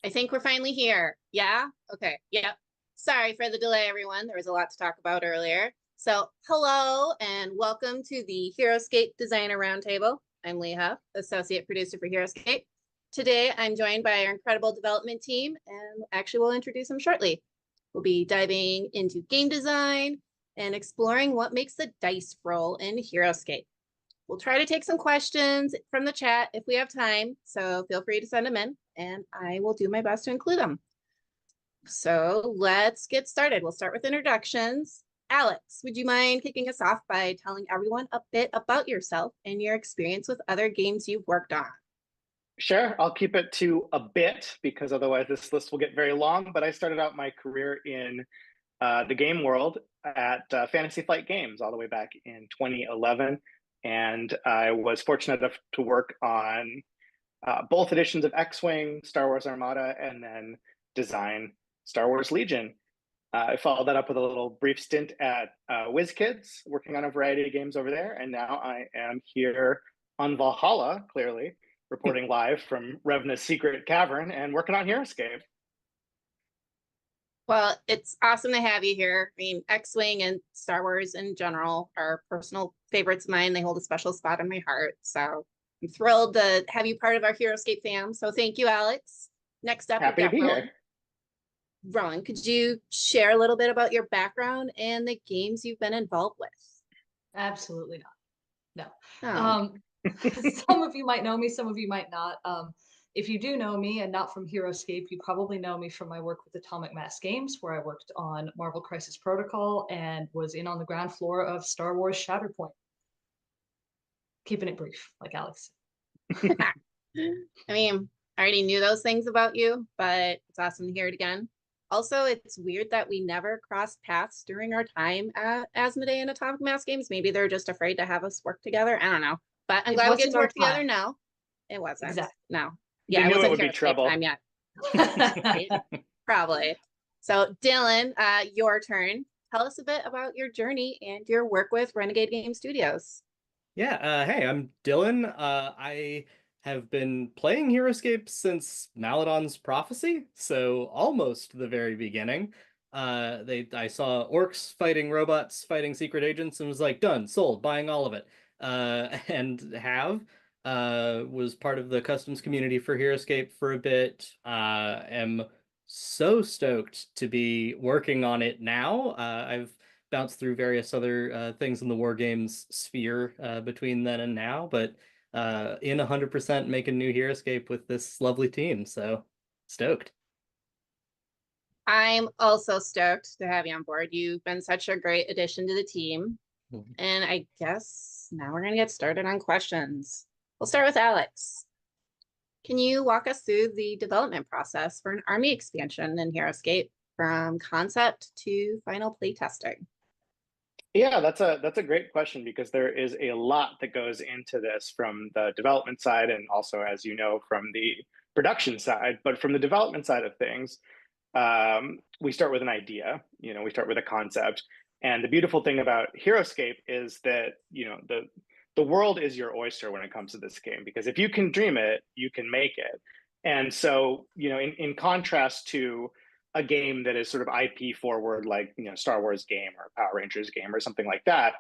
I think we're finally here. Yeah? Okay. Yep. Sorry for the delay, everyone. There was a lot to talk about earlier. So, hello and welcome to the Heroscape Designer Roundtable. I'm Leah, Associate Producer for Heroscape. Today, I'm joined by our incredible development team, and actually, we'll introduce them shortly. We'll be diving into game design and exploring what makes the dice roll in Heroscape. We'll try to take some questions from the chat if we have time, so feel free to send them in, and I will do my best to include them. So let's get started. We'll start with introductions. Alex, would you mind kicking us off by telling everyone a bit about yourself and your experience with other games you've worked on? Sure, I'll keep it to a bit because otherwise this list will get very long, but I started out my career in the game world at Fantasy Flight Games all the way back in 2011. And I was fortunate enough to work on both editions of X-Wing, Star Wars Armada, and then design Star Wars Legion. I followed that up with a little brief stint at WizKids, working on a variety of games over there. And now I am here on Valhalla, clearly, reporting live from Revna's secret cavern and working on Heroscape. Well, it's awesome to have you here. I mean, X-Wing and Star Wars in general are personal favorites of mine. They hold a special spot in my heart. So I'm thrilled to have you part of our Heroscape fam. So thank you, Alex. Next up, Happy to be here. Rowan, could you share a little bit about your background and the games you've been involved with? Absolutely not. No. Oh. Some of you might know me, some of you might not. If you do know me and not from Heroscape, you probably know me from my work with Atomic Mass Games, where I worked on Marvel Crisis Protocol and was in on the ground floor of Star Wars Shatterpoint. Keeping it brief, like Alex said. I mean, I already knew those things about you, but it's awesome to hear it again. Also, it's weird that we never crossed paths during our time at Asmodee and Atomic Mass Games. Maybe they're just afraid to have us work together. I don't know. But I'm glad we get to work together now. It wasn't. Exactly. No. Yeah, it would be trouble. Time yet. Probably. So, Dylan, your turn. Tell us a bit about your journey and your work with Renegade Game Studios. Yeah, hey, I'm Dylan. I have been playing Heroscape since Maladon's Prophecy, so almost the very beginning. I saw orcs fighting robots, fighting secret agents, and was like, done, sold, buying all of it. Was part of the customs community for Heroscape for a bit. Am so stoked to be working on it now. I've bounced through various other things in the war games sphere between then and now, but in 100% making new Heroscape with this lovely team, so stoked. I'm also stoked to have you on board. You've been such a great addition to the team. And I guess now we're going to get started on questions. We'll start with Alex. Can you walk us through the development process for an army expansion in Heroscape from concept to final playtesting? Yeah, that's a great question because there is a lot that goes into this from the development side and also, as you know, from the production side. But from the development side of things, we start with an idea. We start with a concept. And the beautiful thing about Heroscape is that, the world is your oyster when it comes to this game, because if you can dream it, you can make it. And so, in contrast to a game that is sort of IP forward, like, Star Wars game or Power Rangers game or something like that,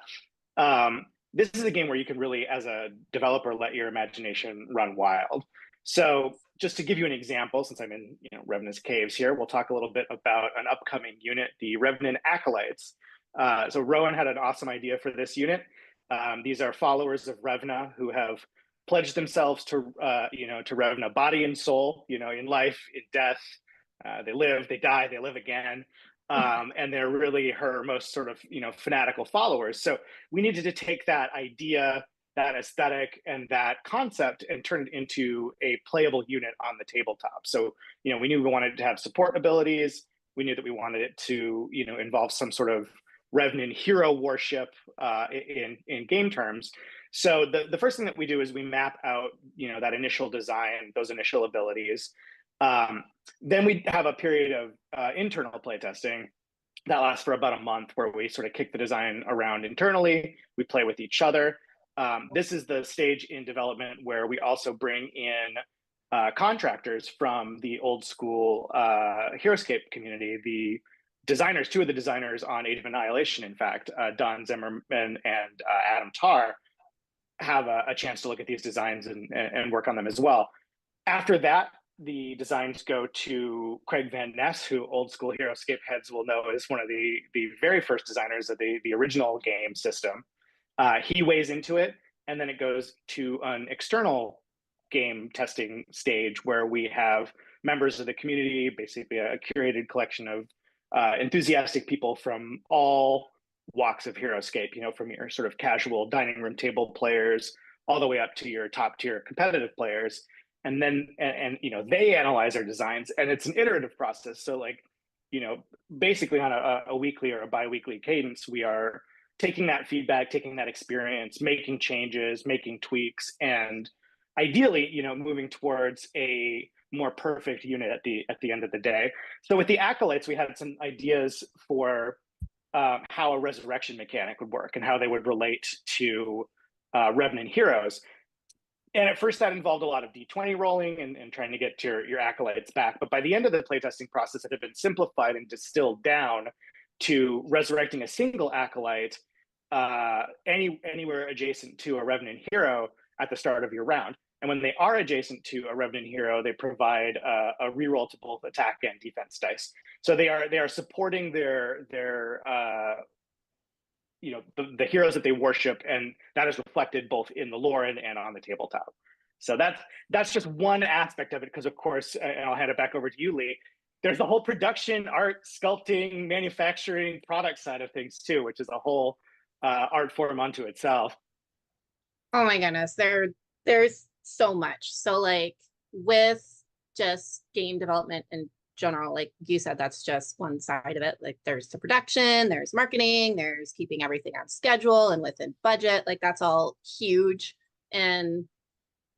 this is a game where you can really, as a developer, let your imagination run wild. So just to give you an example, since I'm in Revna's caves here, we'll talk a little bit about an upcoming unit, the Revenant Acolytes. So Rowan had an awesome idea for this unit. These are followers of Revna who have pledged themselves to Revna, body and soul, in life, in death. They live, they die, they live again. And they're really her most sort of, fanatical followers. So we needed to take that idea, that aesthetic, and that concept and turn it into a playable unit on the tabletop. So, we knew we wanted to have support abilities. We knew that we wanted it to, involve some sort of Revenant hero worship in game terms. So the first thing that we do is we map out, that initial design, those initial abilities. Then we have a period of internal playtesting that lasts for about a month, where we sort of kick the design around internally. We play with each other. This is the stage in development where we also bring in contractors from the old school Heroscape community. The designers, two of the designers on Age of Annihilation, in fact, Don Zimmerman and Adam Tarr, have a chance to look at these designs and work on them as well. After that, the designs go to Craig Van Ness, who old school Heroscape heads will know is one of the very first designers of the original game system. He weighs into it, and then it goes to an external game testing stage where we have members of the community, basically a curated collection of enthusiastic people from all walks of Heroscape, you know, from your sort of casual dining room table players all the way up to your top tier competitive players. And then, you know, they analyze our designs, and it's an iterative process. So like, you know, basically on a weekly or a bi-weekly cadence, we are taking that feedback, taking that experience, making changes, making tweaks, and ideally, you know, moving towards a more perfect unit at the end of the day. So with the acolytes, we had some ideas for how a resurrection mechanic would work and how they would relate to Revenant heroes. And at first that involved a lot of D20 rolling and trying to get your acolytes back. But by the end of the playtesting process, it had been simplified and distilled down to resurrecting a single acolyte anywhere adjacent to a Revenant hero at the start of your round. And when they are adjacent to a Revenant hero, they provide a reroll to both attack and defense dice. So they are supporting their you know, the heroes that they worship, and that is reflected both in the lore and on the tabletop. So that's just one aspect of it, because of course, and I'll hand it back over to you, Lee, there's the whole production, art, sculpting, manufacturing, product side of things too, which is a whole art form unto itself. Oh my goodness, there's so much. So like with just game development in general, like you said, that's just one side of it. Like there's the production, there's marketing, there's keeping everything on schedule and within budget. Like that's all huge. And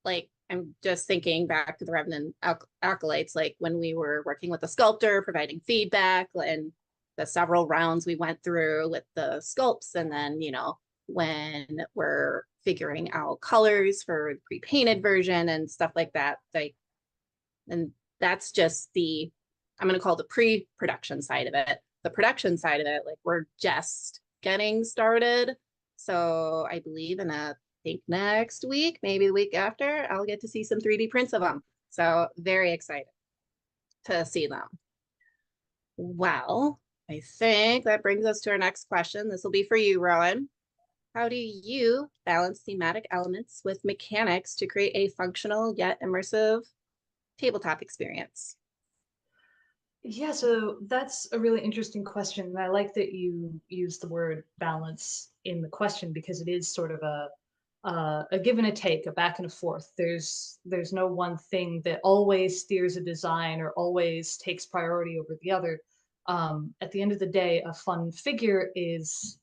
like I'm just thinking back to the Revenant acolytes, like when we were working with the sculptor, providing feedback, and the several rounds we went through with the sculpts, and then, you know, when we're figuring out colors for the pre-painted version and stuff like that, like, and that's just the, I'm going to call the pre-production side of it. The production side of it, like we're just getting started. So I believe I think next week, maybe the week after, I'll get to see some 3D prints of them. So very excited to see them. Well, I think that brings us to our next question. This will be for you, Rowan. How do you balance thematic elements with mechanics to create a functional yet immersive tabletop experience? Yeah, so that's a really interesting question. And I like that you use the word balance in the question, because it is sort of a give and a take, a back and a forth. There's no one thing that always steers a design or always takes priority over the other. At the end of the day, a fun figure is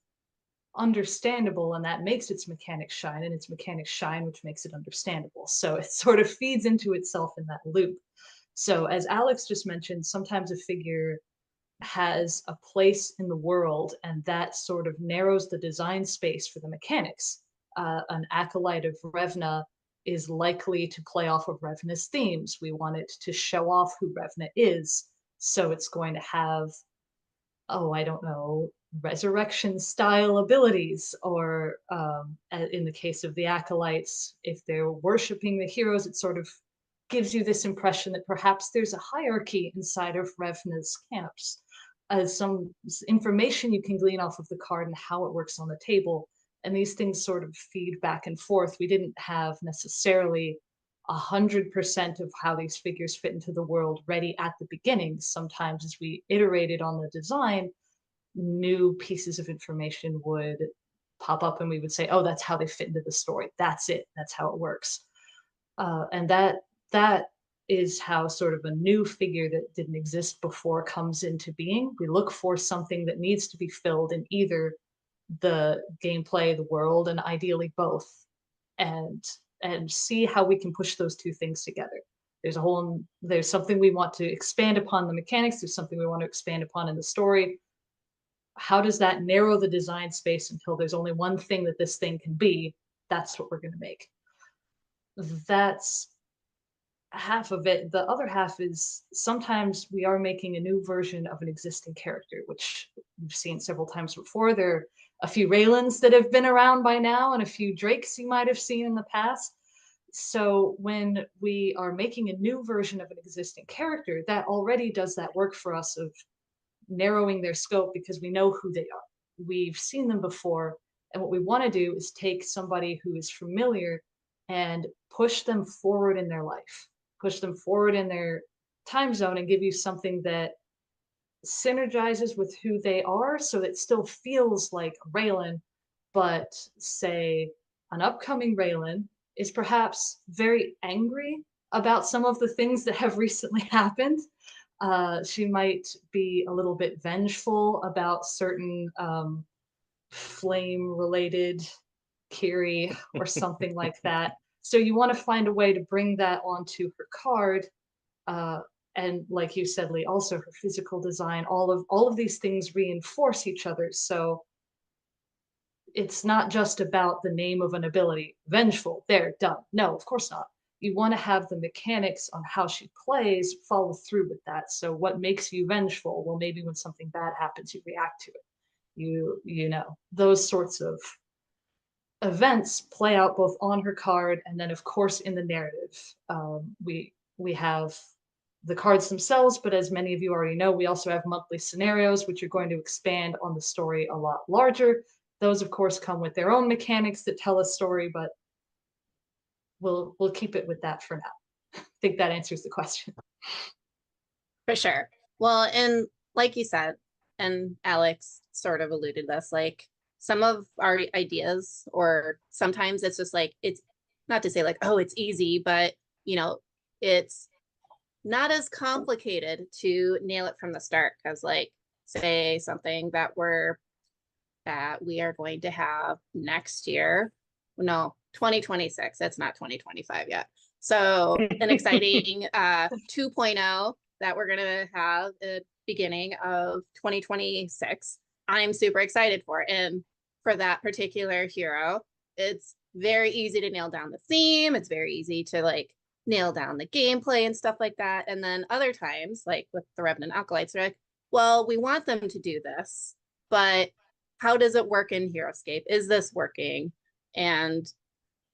understandable, and that makes its mechanics shine, and its mechanics shine, which makes it understandable. So it sort of feeds into itself in that loop. So as Alex just mentioned, sometimes a figure has a place in the world, and that sort of narrows the design space for the mechanics. An acolyte of Revna is likely to play off of Revna's themes. We want it to show off who Revna is, so it's going to have, oh, I don't know, resurrection style abilities, or in the case of the acolytes, if they're worshiping the heroes, it sort of gives you this impression that perhaps there's a hierarchy inside of Revna's camps. Some information you can glean off of the card and how it works on the table, and these things sort of feed back and forth. We didn't have necessarily 100% of how these figures fit into the world ready at the beginning. Sometimes as we iterated on the design, new pieces of information would pop up and we would say, oh, that's how they fit into the story. That's it. That's how it works. And that is how sort of a new figure that didn't exist before comes into being. We look for something that needs to be filled in either the gameplay, the world, and ideally both, and see how we can push those two things together. There's something we want to expand upon the mechanics, there's something we want to expand upon in the story. How does that narrow the design space until there's only one thing that this thing can be? That's what we're going to make. That's half of it. The other half is sometimes we are making a new version of an existing character, which we've seen several times before. There are a few Raylans that have been around by now and a few Drakes you might have seen in the past. So when we are making a new version of an existing character, that already does that work for us of narrowing their scope because we know who they are. We've seen them before. And what we want to do is take somebody who is familiar and push them forward in their life, push them forward in their time zone, and give you something that synergizes with who they are so that it still feels like Raylan, but say an upcoming Raylan is perhaps very angry about some of the things that have recently happened. She might be a little bit vengeful about certain flame related Kiri or something like that. So you want to find a way to bring that onto her card. And like you said, Lee, also her physical design, all of these things reinforce each other. So it's not just about the name of an ability, vengeful, there, done. No, of course not. You want to have the mechanics on how she plays follow through with that. So what makes you vengeful? Well, maybe when something bad happens, you react to it. You know, those sorts of events play out both on her card and then of course in the narrative. We have the cards themselves, but as many of you already know, we also have monthly scenarios which are going to expand on the story a lot larger. Those of course come with their own mechanics that tell a story, but we'll keep it with that for now. I think that answers the question. For sure. Well, and like you said, and Alex sort of alluded to this, like some of our ideas, or sometimes it's just like, it's not to say like, oh, it's easy, but you know, it's not as complicated to nail it from the start as like, say something that we are going to have next year. No, 2026. It's not 2025 yet. So an exciting 2.0 that we're going to have at beginning of 2026. I'm super excited for. And for that particular hero, it's very easy to nail down the theme. It's very easy to like nail down the gameplay and stuff like that. And then other times, like with the Revenant Acolytes, they're like, well, we want them to do this, but how does it work in Heroscape? Is this working? And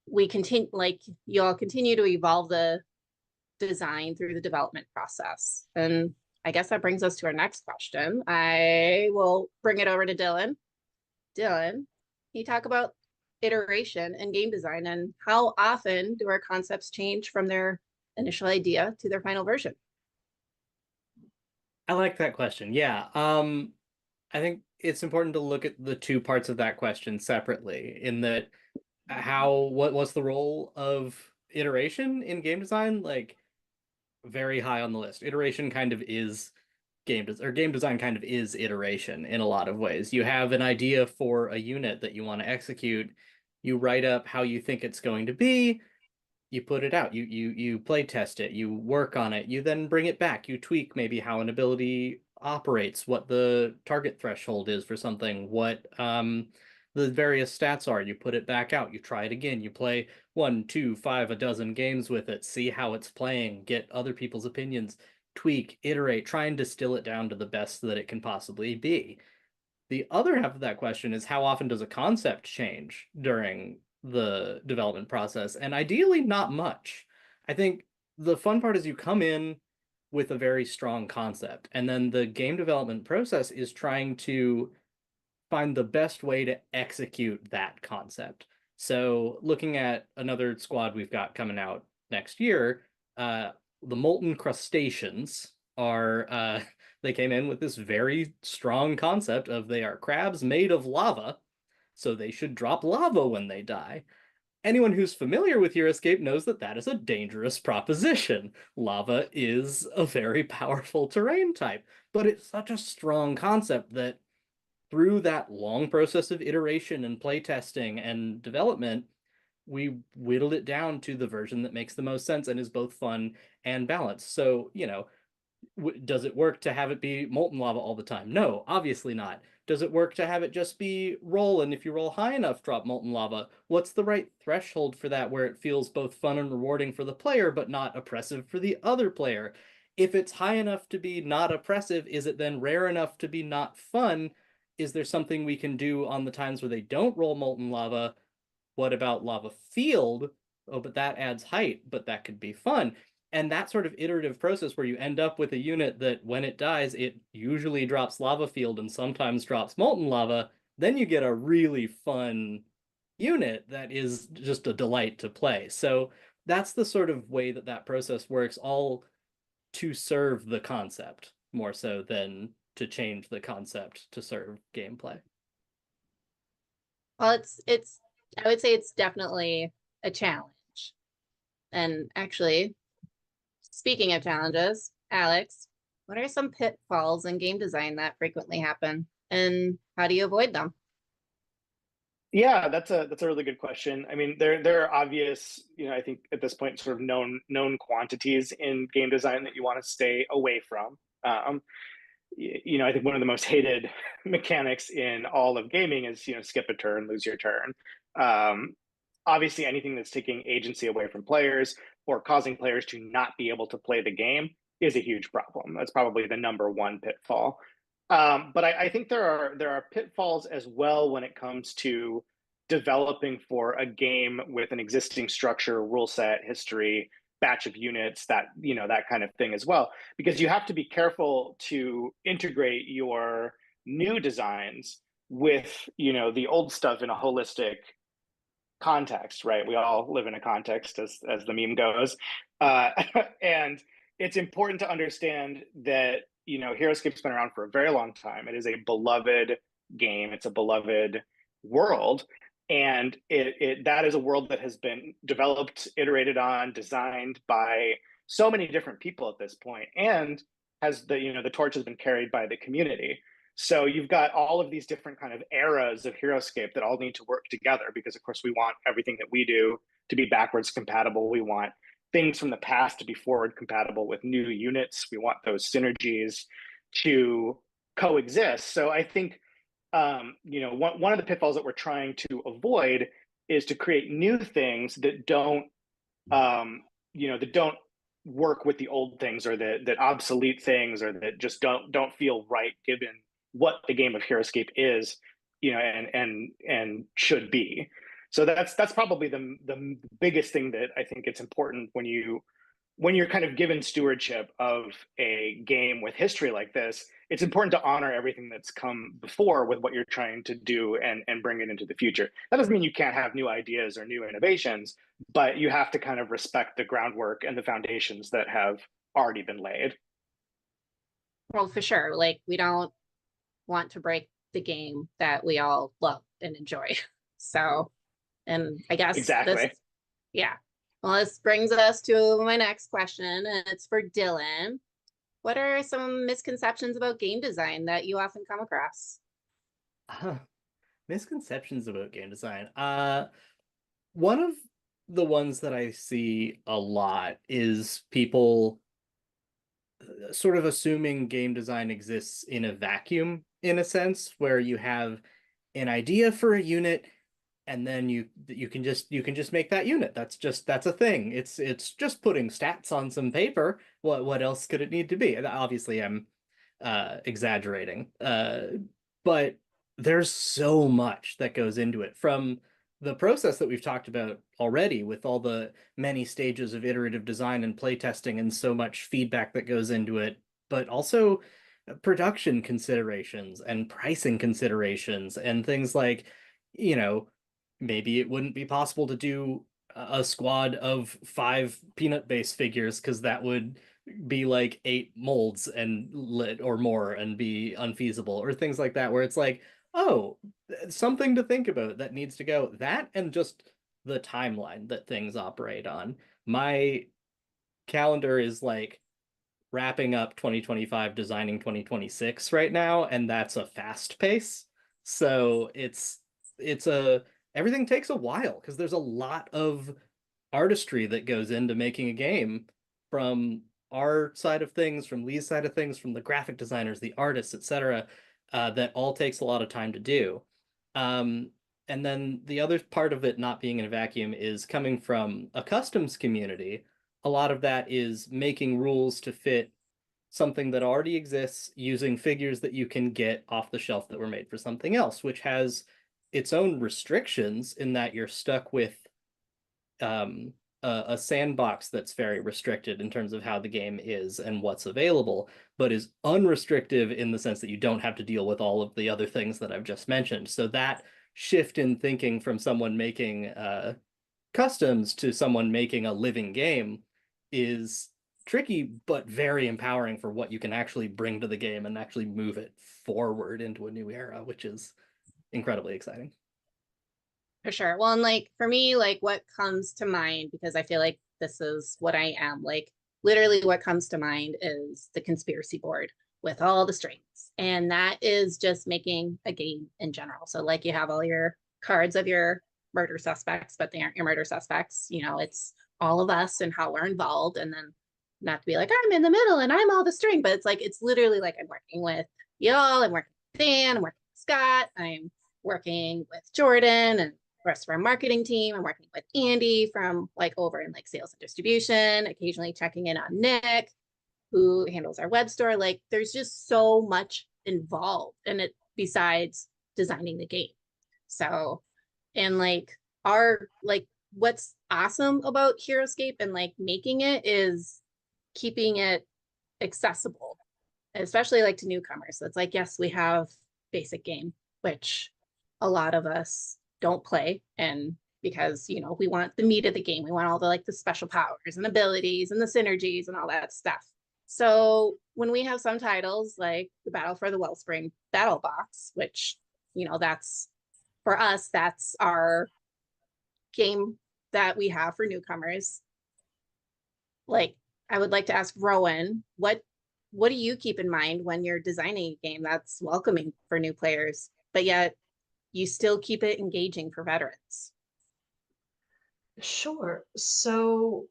we continue, like, you'll continue to evolve the design through the development process. And I guess that brings us to our next question. I will bring it over to Dylan. Dylan, can you talk about iteration in game design and how often do our concepts change from their initial idea to their final version? I like that question. Yeah. I think it's important to look at the two parts of that question separately, in that what's the role of iteration in game design? Like, very high on the list. Iteration kind of is game design kind of is iteration in a lot of ways. You have an idea for a unit that you want to execute, you write up how you think it's going to be, you put it out, you play test it, you work on it, you then bring it back, you tweak maybe how an ability operates, what the target threshold is for something, what the various stats are, you put it back out, you try it again, you play 1, 2, 5, a dozen games with it, see how it's playing, get other people's opinions, tweak, iterate, try and distill it down to the best that it can possibly be. The other half of that question is, how often does a concept change during the development process? And ideally, not much. I think the fun part is you come in with a very strong concept, and then the game development process is trying to find the best way to execute that concept. So looking at another squad we've got coming out next year, the Molten Crustaceans are they came in with this very strong concept of they are crabs made of lava, so they should drop lava when they die. Anyone who's familiar with Heroscape knows that that is a dangerous proposition. Lava is a very powerful terrain type, but it's such a strong concept that through that long process of iteration and playtesting and development, we whittled it down to the version that makes the most sense and is both fun and balanced. So, you know, does it work to have it be molten lava all the time? No, obviously not. Does it work to have it just be roll, and if you roll high enough, drop molten lava? What's the right threshold for that where it feels both fun and rewarding for the player, but not oppressive for the other player? If it's high enough to be not oppressive, is it then rare enough to be not fun? Is there something we can do on the times where they don't roll molten lava? What about lava field? Oh, but that adds height, but that could be fun. And that sort of iterative process where you end up with a unit that when it dies, it usually drops lava field and sometimes drops molten lava, then you get a really fun unit that is just a delight to play. So that's the sort of way that that process works, all to serve the concept more so than to change the concept to serve gameplay. Well, I would say it's definitely a challenge. And actually, speaking of challenges, Alex, what are some pitfalls in game design that frequently happen, and how do you avoid them? Yeah, that's a really good question. I mean, there are obvious, I think at this point, sort of known quantities in game design that you want to stay away from. I think one of the most hated mechanics in all of gaming is, skip a turn, lose your turn. Obviously, anything that's taking agency away from players or causing players to not be able to play the game is a huge problem. That's probably the number one pitfall. But I think there are pitfalls as well when it comes to developing for a game with an existing structure, rule set, history, batch of units, that kind of thing as well, because you have to be careful to integrate your new designs with the old stuff in a holistic context, right? We all live in a context, as the meme goes, and it's important to understand that Heroscape's been around for a very long time. It is a beloved game. It's a beloved world, and that is a world that has been developed, iterated on, designed by so many different people at this point, and has the torch has been carried by the community. So you've got all of these different kind of eras of Heroscape that all need to work together, because of course we want everything that we do to be backwards compatible. We want things from the past to be forward compatible with new units. We want those synergies to coexist. So I think one of the pitfalls that we're trying to avoid is to create new things that don't work with the old things, or that obsolete things, or that just don't feel right given what the game of Heroscape is, and should be. So that's probably the biggest thing that I think it's important when you're kind of given stewardship of a game with history like this. It's important to honor everything that's come before with what you're trying to do and bring it into the future. That doesn't mean you can't have new ideas or new innovations, but you have to kind of respect the groundwork and the foundations that have already been laid. Well, for sure. Like, we don't want to break the game that we all love and enjoy. So, and I guess Exactly. Yeah. Well, this brings us to my next question, and it's for Dylan. What are some misconceptions about game design that you often come across? Misconceptions about game design. One of the ones that I see a lot is people sort of assuming game design exists in a vacuum, in a sense, where you have an idea for a unit and then you can just make that unit. That's a thing. It's just putting stats on some paper. What else could it need to be? Obviously, I'm exaggerating, but there's so much that goes into it, from the process that we've talked about already, with all the many stages of iterative design and playtesting and so much feedback that goes into it, but also production considerations and pricing considerations and things like, maybe it wouldn't be possible to do a squad of 5 peanut-based figures because that would be like 8 molds and lit or more and be unfeasible, or things like that, where it's like, oh, something to think about that needs to go. That, and just the timeline that things operate on. My calendar is like wrapping up 2025, designing 2026 right now, and that's a fast pace. So it's a everything takes a while because there's a lot of artistry that goes into making a game, from our side of things, from Lee's side of things, from the graphic designers, the artists, etc. that all takes a lot of time to do. And then the other part of it not being in a vacuum is coming from a customs community. A lot of that is making rules to fit something that already exists using figures that you can get off the shelf that were made for something else, which has its own restrictions in that you're stuck with a sandbox that's very restricted in terms of how the game is and what's available, but is unrestrictive in the sense that you don't have to deal with all of the other things that I've just mentioned. So that shift in thinking from someone making customs to someone making a living game is tricky, but very empowering for what you can actually bring to the game and actually move it forward into a new era, which is incredibly exciting. For sure. Well, and like for me, like what comes to mind, because I feel like this is what I am, like literally what comes to mind is the conspiracy board with all the strings. And that is just making a game in general. So like you have all your cards of your murder suspects, but they aren't your murder suspects. You know, it's all of us and how we're involved. And then not to be like, I'm in the middle and I'm all the string, but it's like, it's literally like I'm working with y'all, I'm working with Dan, I'm working with Scott, I'm working with Jordan and rest of our marketing team. I'm working with Andy from like over in like sales and distribution, occasionally checking in on Nick, who handles our web store. Like there's just so much involved in it besides designing the game. So, and like what's awesome about Heroscape and like making it is keeping it accessible, especially like to newcomers. So it's like, yes, we have basic game, which a lot of us don't play, and because you know we want the meat of the game, we want all the like the special powers and abilities and the synergies and all that stuff. So when we have some titles like the Battle for the Wellspring Battle Box, which you know that's for us, that's our game that we have for newcomers. Like I would like to ask Rowan, what do you keep in mind when you're designing a game that's welcoming for new players, but yet you still keep it engaging for veterans? Sure. So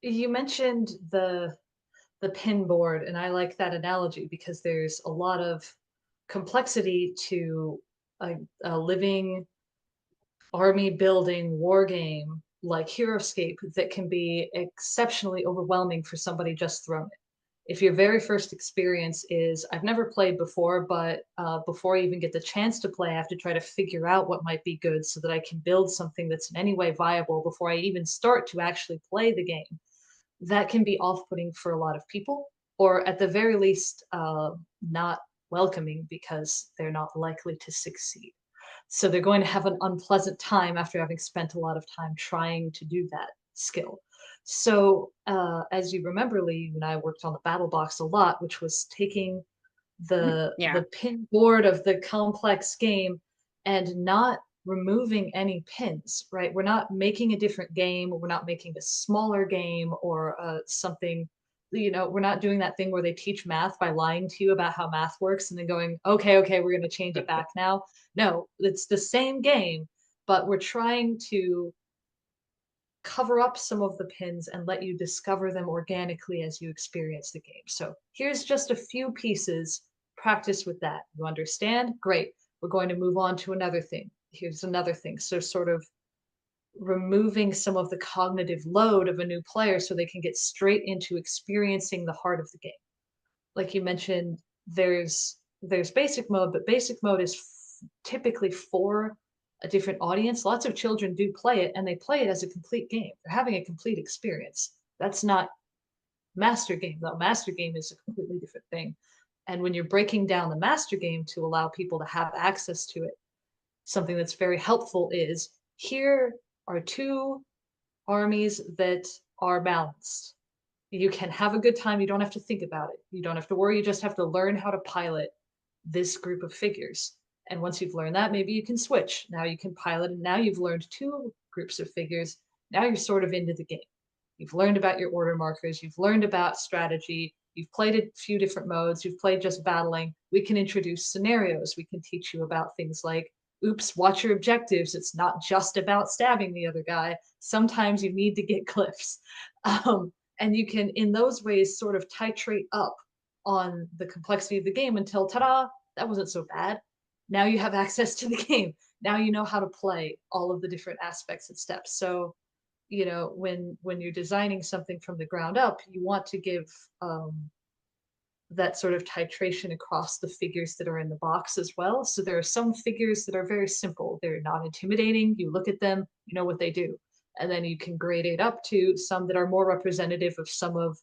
you mentioned the pin board, and I like that analogy because there's a lot of complexity to a living army building war game like Heroscape that can be exceptionally overwhelming for somebody just thrown it. If your very first experience is, I've never played before, but before I even get the chance to play, I have to try to figure out what might be good so that I can build something that's in any way viable before I even start to actually play the game. That can be off-putting for a lot of people, or at the very least, not welcoming because they're not likely to succeed. So they're going to have an unpleasant time after having spent a lot of time trying to do that skill. So as you remember, Lee, you and I worked on the battle box a lot, which was taking Yeah. the pin board of the complex game and not removing any pins, right? We're not making a different game, we're not making a smaller game or something, you know, we're not doing that thing where they teach math by lying to you about how math works and then going, okay, we're going to change it back now. No, it's the same game, but we're trying to cover up some of the pins and let you discover them organically as you experience the game. So here's just a few pieces. Practice with that. You understand? Great. We're going to move on to another thing. Here's another thing. So sort of removing some of the cognitive load of a new player so they can get straight into experiencing the heart of the game. Like you mentioned, there's basic mode, but basic mode is typically for a different audience. Lots of children do play it and they play it as a complete game. They're having a complete experience. That's not master game, though. Master game is a completely different thing. And when you're breaking down the master game to allow people to have access to it, something that's very helpful is here are two armies that are balanced. You can have a good time. You don't have to think about it. You don't have to worry. You just have to learn how to pilot this group of figures. And once you've learned that, maybe you can switch. Now you can pilot, and now you've learned two groups of figures. Now you're sort of into the game. You've learned about your order markers. You've learned about strategy. You've played a few different modes. You've played just battling. We can introduce scenarios. We can teach you about things like, oops, watch your objectives. It's not just about stabbing the other guy. Sometimes you need to get cliffs. And you can, in those ways, sort of titrate up on the complexity of the game until, ta-da, that wasn't so bad. Now you have access to the game. Now you know how to play all of the different aspects and steps. So, you know, when you're designing something from the ground up, you want to give that sort of titration across the figures that are in the box as well. So there are some figures that are very simple. They're not intimidating. You look at them, you know what they do. And then you can grade it up to some that are more representative of some of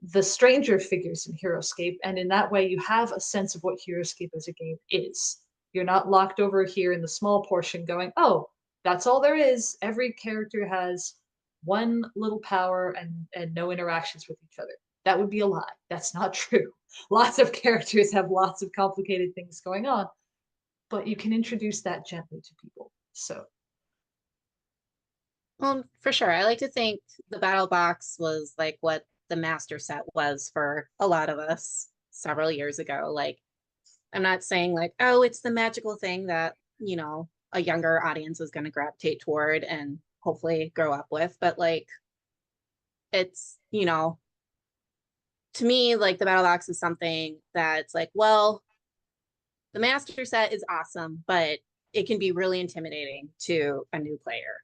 the stranger figures in Heroscape. And in that way, you have a sense of what Heroscape as a game is. You're not locked over here in the small portion going, oh, that's all there is. Every character has one little power and no interactions with each other. That would be a lie. That's not true. Lots of characters have lots of complicated things going on, but you can introduce that gently to people. So, Well, for sure. I like to think the battle box was like what the master set was for a lot of us several years ago. Like, I'm not saying like, oh, it's the magical thing that, you know, a younger audience is going to gravitate toward and hopefully grow up with, but like, it's, you know, to me, like the battle box is something that's like, well, the master set is awesome, but it can be really intimidating to a new player.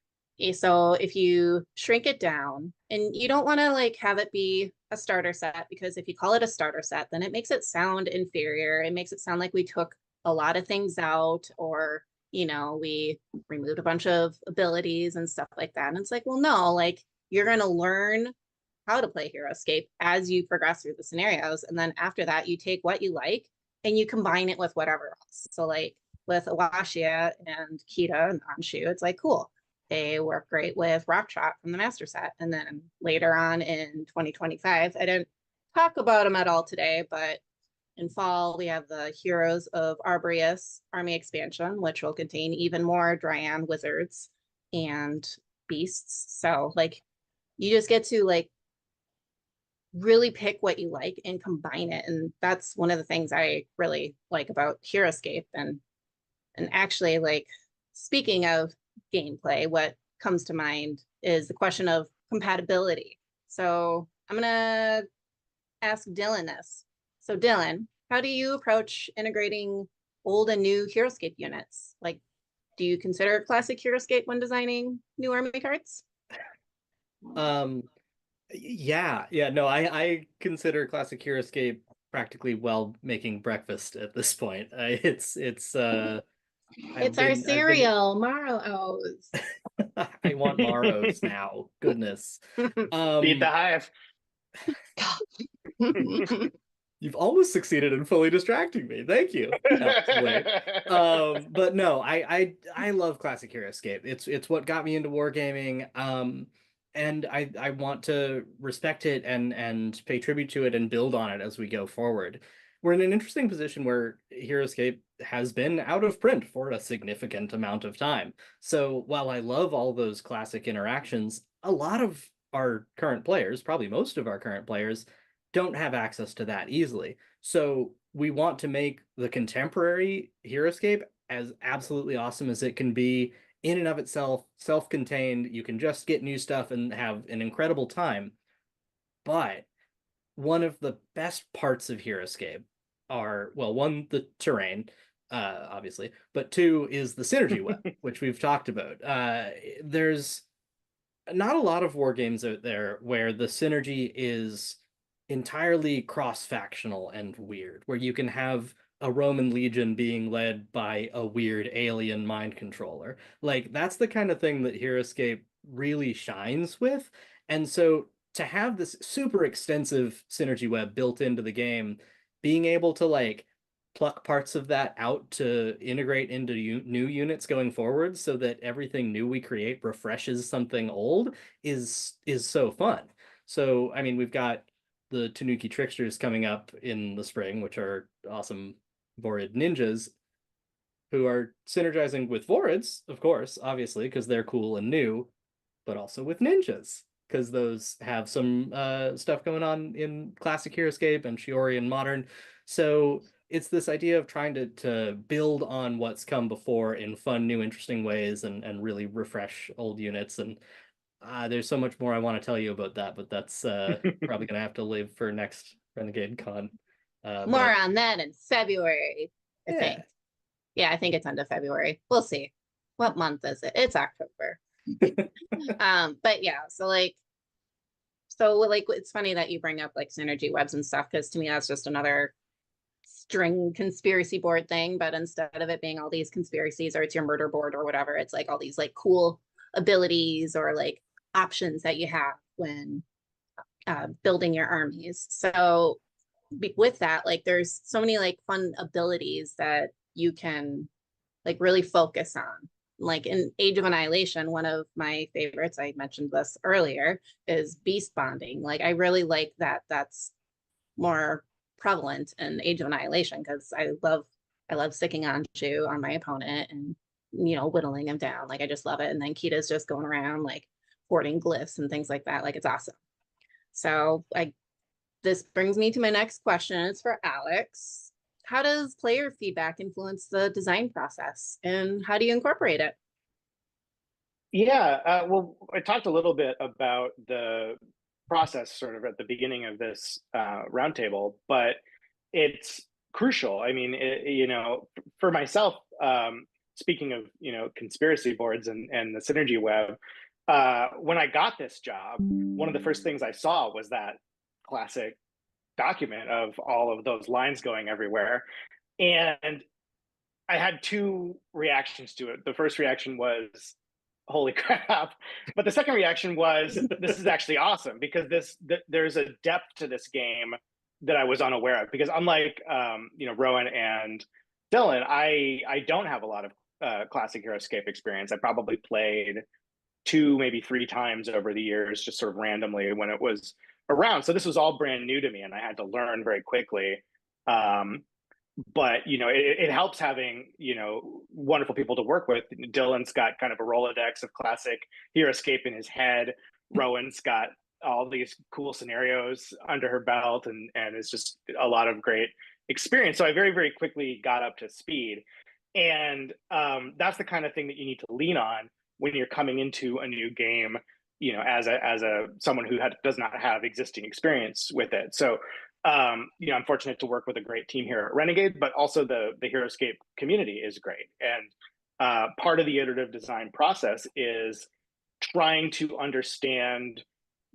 So if you shrink it down, and you don't want to like have it be a starter set, because if you call it a starter set, then it makes it sound inferior. It makes it sound like we took a lot of things out, or, you know, we removed a bunch of abilities and stuff like that. And it's like, well, no, like you're going to learn how to play Heroscape as you progress through the scenarios. And then after that, you take what you like and you combine it with whatever else. So like with Awashia and Kita and Anshu, it's like, cool. They work great with Rock Shot from the master set. And then later on in 2025, I didn't talk about them at all today, but in fall, we have the Heroes of Arboreus Army expansion, which will contain even more Dryan wizards and beasts. So like, you just get to like really pick what you like and combine it. And that's one of the things I really like about Heroscape. And actually, like, speaking of gameplay, what comes to mind is the question of compatibility. So I'm gonna ask Dylan this. So Dylan, how do you approach integrating old and new Heroscape units? Like, do you consider classic Heroscape when designing new army cards? No, I consider classic Heroscape practically well making breakfast at this point. It's It's our cereal, Maro's. I want Maros now. Goodness. Feed the hive. You've almost succeeded in fully distracting me. Thank you. But no, I love classic Heroscape. It's what got me into wargaming. And I want to respect it and pay tribute to it and build on it as we go forward. We're in an interesting position where Heroscape has been out of print for a significant amount of time. So while I love all those classic interactions, a lot of our current players, probably most of our current players, don't have access to that easily. So we want to make the contemporary Heroscape as absolutely awesome as it can be in and of itself, self-contained. You can just get new stuff and have an incredible time. But one of the best parts of Heroscape are, well, one, the terrain, obviously, but two is the synergy web, which we've talked about. There's not a lot of war games out there where the synergy is entirely cross-factional and weird, where you can have a Roman legion being led by a weird alien mind controller. Like, that's the kind of thing that Heroscape really shines with. And so to have this super extensive synergy web built into the game, being able to like pluck parts of that out to integrate into new units going forward so that everything new we create refreshes something old is so fun. So, I mean, we've got the Tanuki Tricksters coming up in the spring, which are awesome Vorid ninjas who are synergizing with Vorids, of course, obviously, because they're cool and new, but also with ninjas, because those have some stuff going on in classic Heroscape and Shiori and modern. So it's this idea of trying to build on what's come before in fun, new, interesting ways and really refresh old units. And there's so much more I want to tell you about that, but that's probably going to have to live for next Renegade Con. More on that in February. I think. Yeah, I think it's end of February. We'll see. What month is it? It's October. But yeah, so like it's funny that you bring up like synergy webs and stuff, because to me that's just another string conspiracy board thing, but instead of it being all these conspiracies or it's your murder board or whatever, it's like all these like cool abilities or like options that you have when building your armies. So with that, like there's so many like fun abilities that you can like really focus on. Like in Age of Annihilation, one of my favorites, I mentioned this earlier, is beast bonding. Like I really like that that's more prevalent in Age of Annihilation, because I love sticking on my opponent and whittling him down. Like I just love it. And then Kita's just going around like hoarding glyphs and things like that. Like it's awesome. So this brings me to my next question. It's for Alex. How does player feedback influence the design process, and how do you incorporate it? Yeah, well, I talked a little bit about the process sort of at the beginning of this roundtable, but it's crucial. I mean, for myself, speaking of, conspiracy boards and the synergy web, when I got this job, one of the first things I saw was that classic document of all of those lines going everywhere. And I had two reactions to it. The first reaction was, holy crap. But the second reaction was, this is actually awesome, because there's a depth to this game that I was unaware of. Because unlike, Rowan and Dylan, I don't have a lot of classic Heroscape experience. I probably played 2, maybe 3 times over the years, just sort of randomly when it was around. So this was all brand new to me, and I had to learn very quickly. But it helps having wonderful people to work with. Dylan's got kind of a Rolodex of classic Heroscape in his head. Rowan's got all these cool scenarios under her belt, and it's just a lot of great experience. So I very, very quickly got up to speed, and that's the kind of thing that you need to lean on when you're coming into a new game, as a someone who does not have existing experience with it. So I'm fortunate to work with a great team here at Renegade, but also the Heroscape community is great. And part of the iterative design process is trying to understand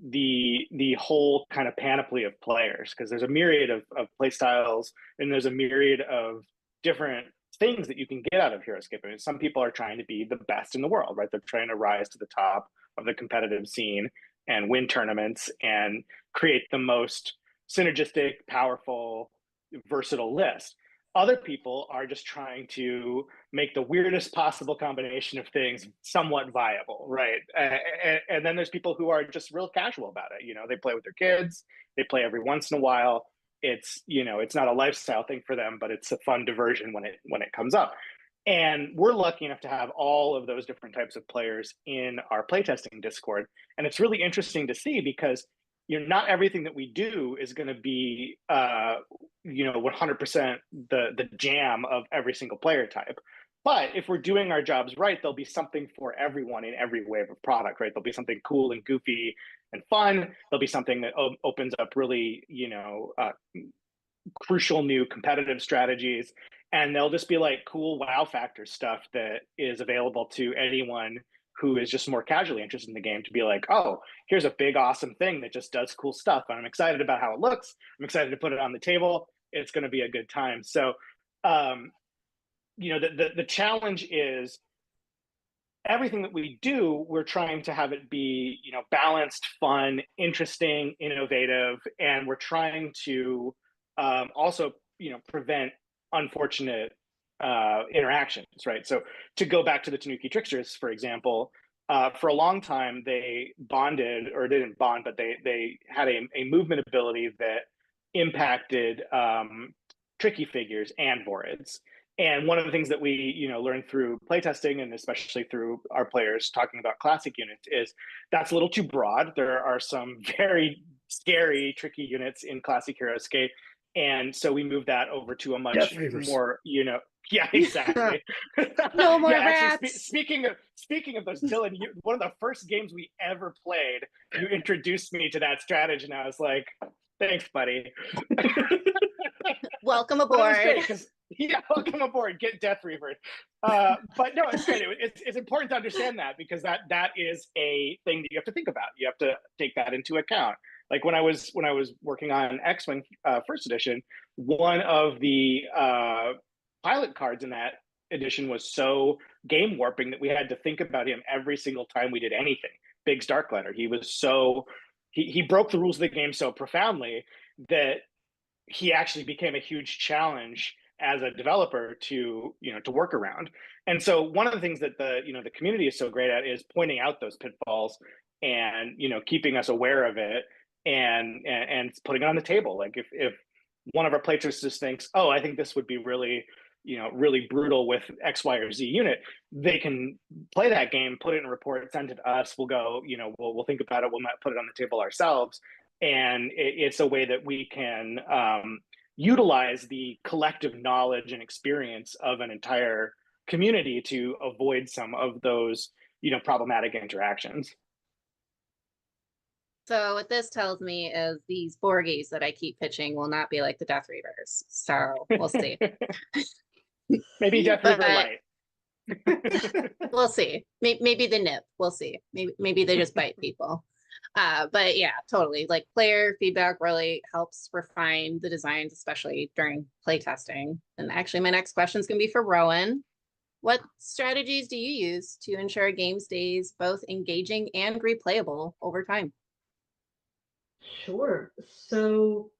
the whole kind of panoply of players, because there's a myriad of play styles, and there's a myriad of different things that you can get out of Heroscape. I mean, some people are trying to be the best in the world, right? They're trying to rise to the top of the competitive scene and win tournaments and create the most synergistic, powerful, versatile list. Other people are just trying to make the weirdest possible combination of things somewhat viable, right? And then there's people who are just real casual about it. They play with their kids, they play every once in a while. It's not a lifestyle thing for them, but it's a fun diversion when it comes up. And we're lucky enough to have all of those different types of players in our playtesting Discord. And it's really interesting to see, because not everything that we do is going to be 100% the jam of every single player type. But if we're doing our jobs right, there'll be something for everyone in every wave of product, right? There'll be something cool and goofy and fun. There'll be something that opens up really, crucial new competitive strategies. And there'll just be like cool wow factor stuff that is available to anyone who is just more casually interested in the game, to be like, oh, here's a big, awesome thing that just does cool stuff. And I'm excited about how it looks. I'm excited to put it on the table. It's going to be a good time. So, the challenge is everything that we do, we're trying to have it be, balanced, fun, interesting, innovative. And we're trying to also, prevent unfortunate interactions, right? So to go back to the Tanuki Tricksters, for example, for a long time they bonded, or they didn't bond, but they had a movement ability that impacted tricky figures and Vorids. And one of the things that we learned through playtesting, and especially through our players talking about classic units, is that's a little too broad. There are some very scary, tricky units in classic Heroscape. And so we moved that over to a much more, yeah, exactly. No more rats. rats. Speaking of those, Dylan, one of the first games we ever played, you introduced me to that strategy, and I was like, thanks, buddy. Welcome aboard. Yeah, welcome aboard. Get Death Reaver. But no, it's great. It's important to understand that, because that is a thing that you have to think about. You have to take that into account. Like when I was working on X-Wing First Edition, one of the pilot cards in that edition was so game warping that we had to think about him every single time we did anything. Biggs Darkletter. He was so he broke the rules of the game so profoundly that he actually became a huge challenge as a developer to to work around. And so one of the things that the community is so great at is pointing out those pitfalls and keeping us aware of it, and putting it on the table. Like if one of our playtesters just thinks, oh, I think this would be really really brutal with X, Y, or Z unit, they can play that game, put it in a report, send it to us. We'll go, we'll think about it. We'll put it on the table ourselves. And it's a way that we can utilize the collective knowledge and experience of an entire community to avoid some of those problematic interactions. So what this tells me is these Borgies that I keep pitching will not be like the Death Reavers. So we'll see. Maybe Death Reaver Light. We'll see. Maybe the nip. We'll see. Maybe they just bite people. But yeah, totally. Like player feedback really helps refine the designs, especially during playtesting. And actually, my next question is going to be for Rowan. What strategies do you use to ensure a game stays both engaging and replayable over time? Sure. So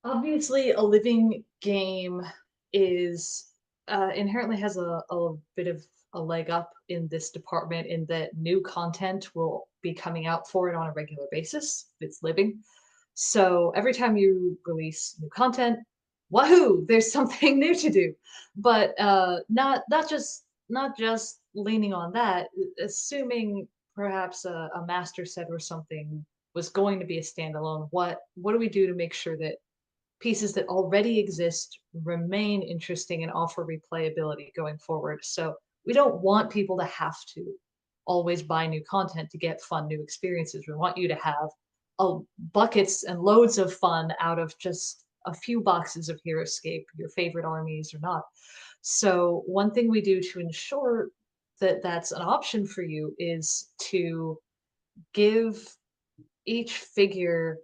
obviously a living game is inherently has a bit of a leg up in this department, in that new content will be coming out for it on a regular basis. It's living. So every time you release new content, wahoo, there's something new to do. But not just leaning on that, assuming perhaps a master set or something was going to be a standalone, what do we do to make sure that pieces that already exist remain interesting and offer replayability going forward? So we don't want people to have to always buy new content to get fun new experiences. We want you to have buckets and loads of fun out of just a few boxes of Heroscape, your favorite armies or not. So one thing we do to ensure that that's an option for you is to give each figure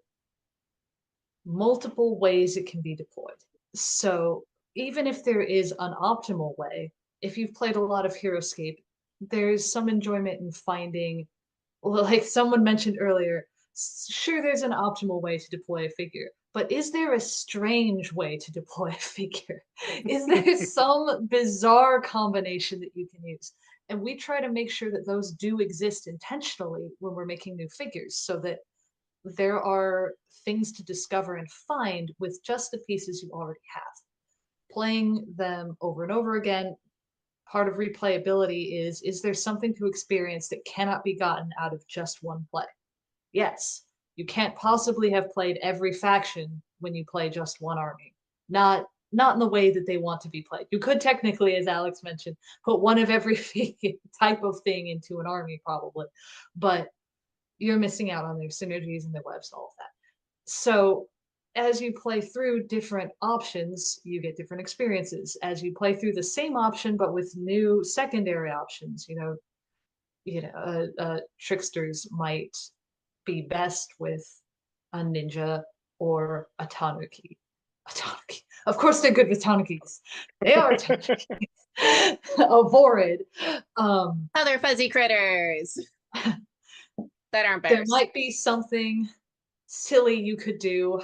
multiple ways it can be deployed. So even if there is an optimal way, if you've played a lot of Heroscape, there's some enjoyment in finding, like someone mentioned earlier, sure, there's an optimal way to deploy a figure, but is there a strange way to deploy a figure? Is there some bizarre combination that you can use? And we try to make sure that those do exist intentionally when we're making new figures, so that there are things to discover and find with just the pieces you already have. Playing them over and over again, part of replayability is there something to experience that cannot be gotten out of just one play? Yes, you can't possibly have played every faction when you play just one army. Not in the way that they want to be played. You could technically, as Alex mentioned, put one of every type of thing into an army probably, but you're missing out on their synergies and their webs and all of that. So as you play through different options, you get different experiences. As you play through the same option but with new secondary options, tricksters might be best with a ninja or a tanuki. Of course, they're good with tanukis. They are tanukis. A vorid. Other fuzzy critters that aren't bears. There might be something silly you could do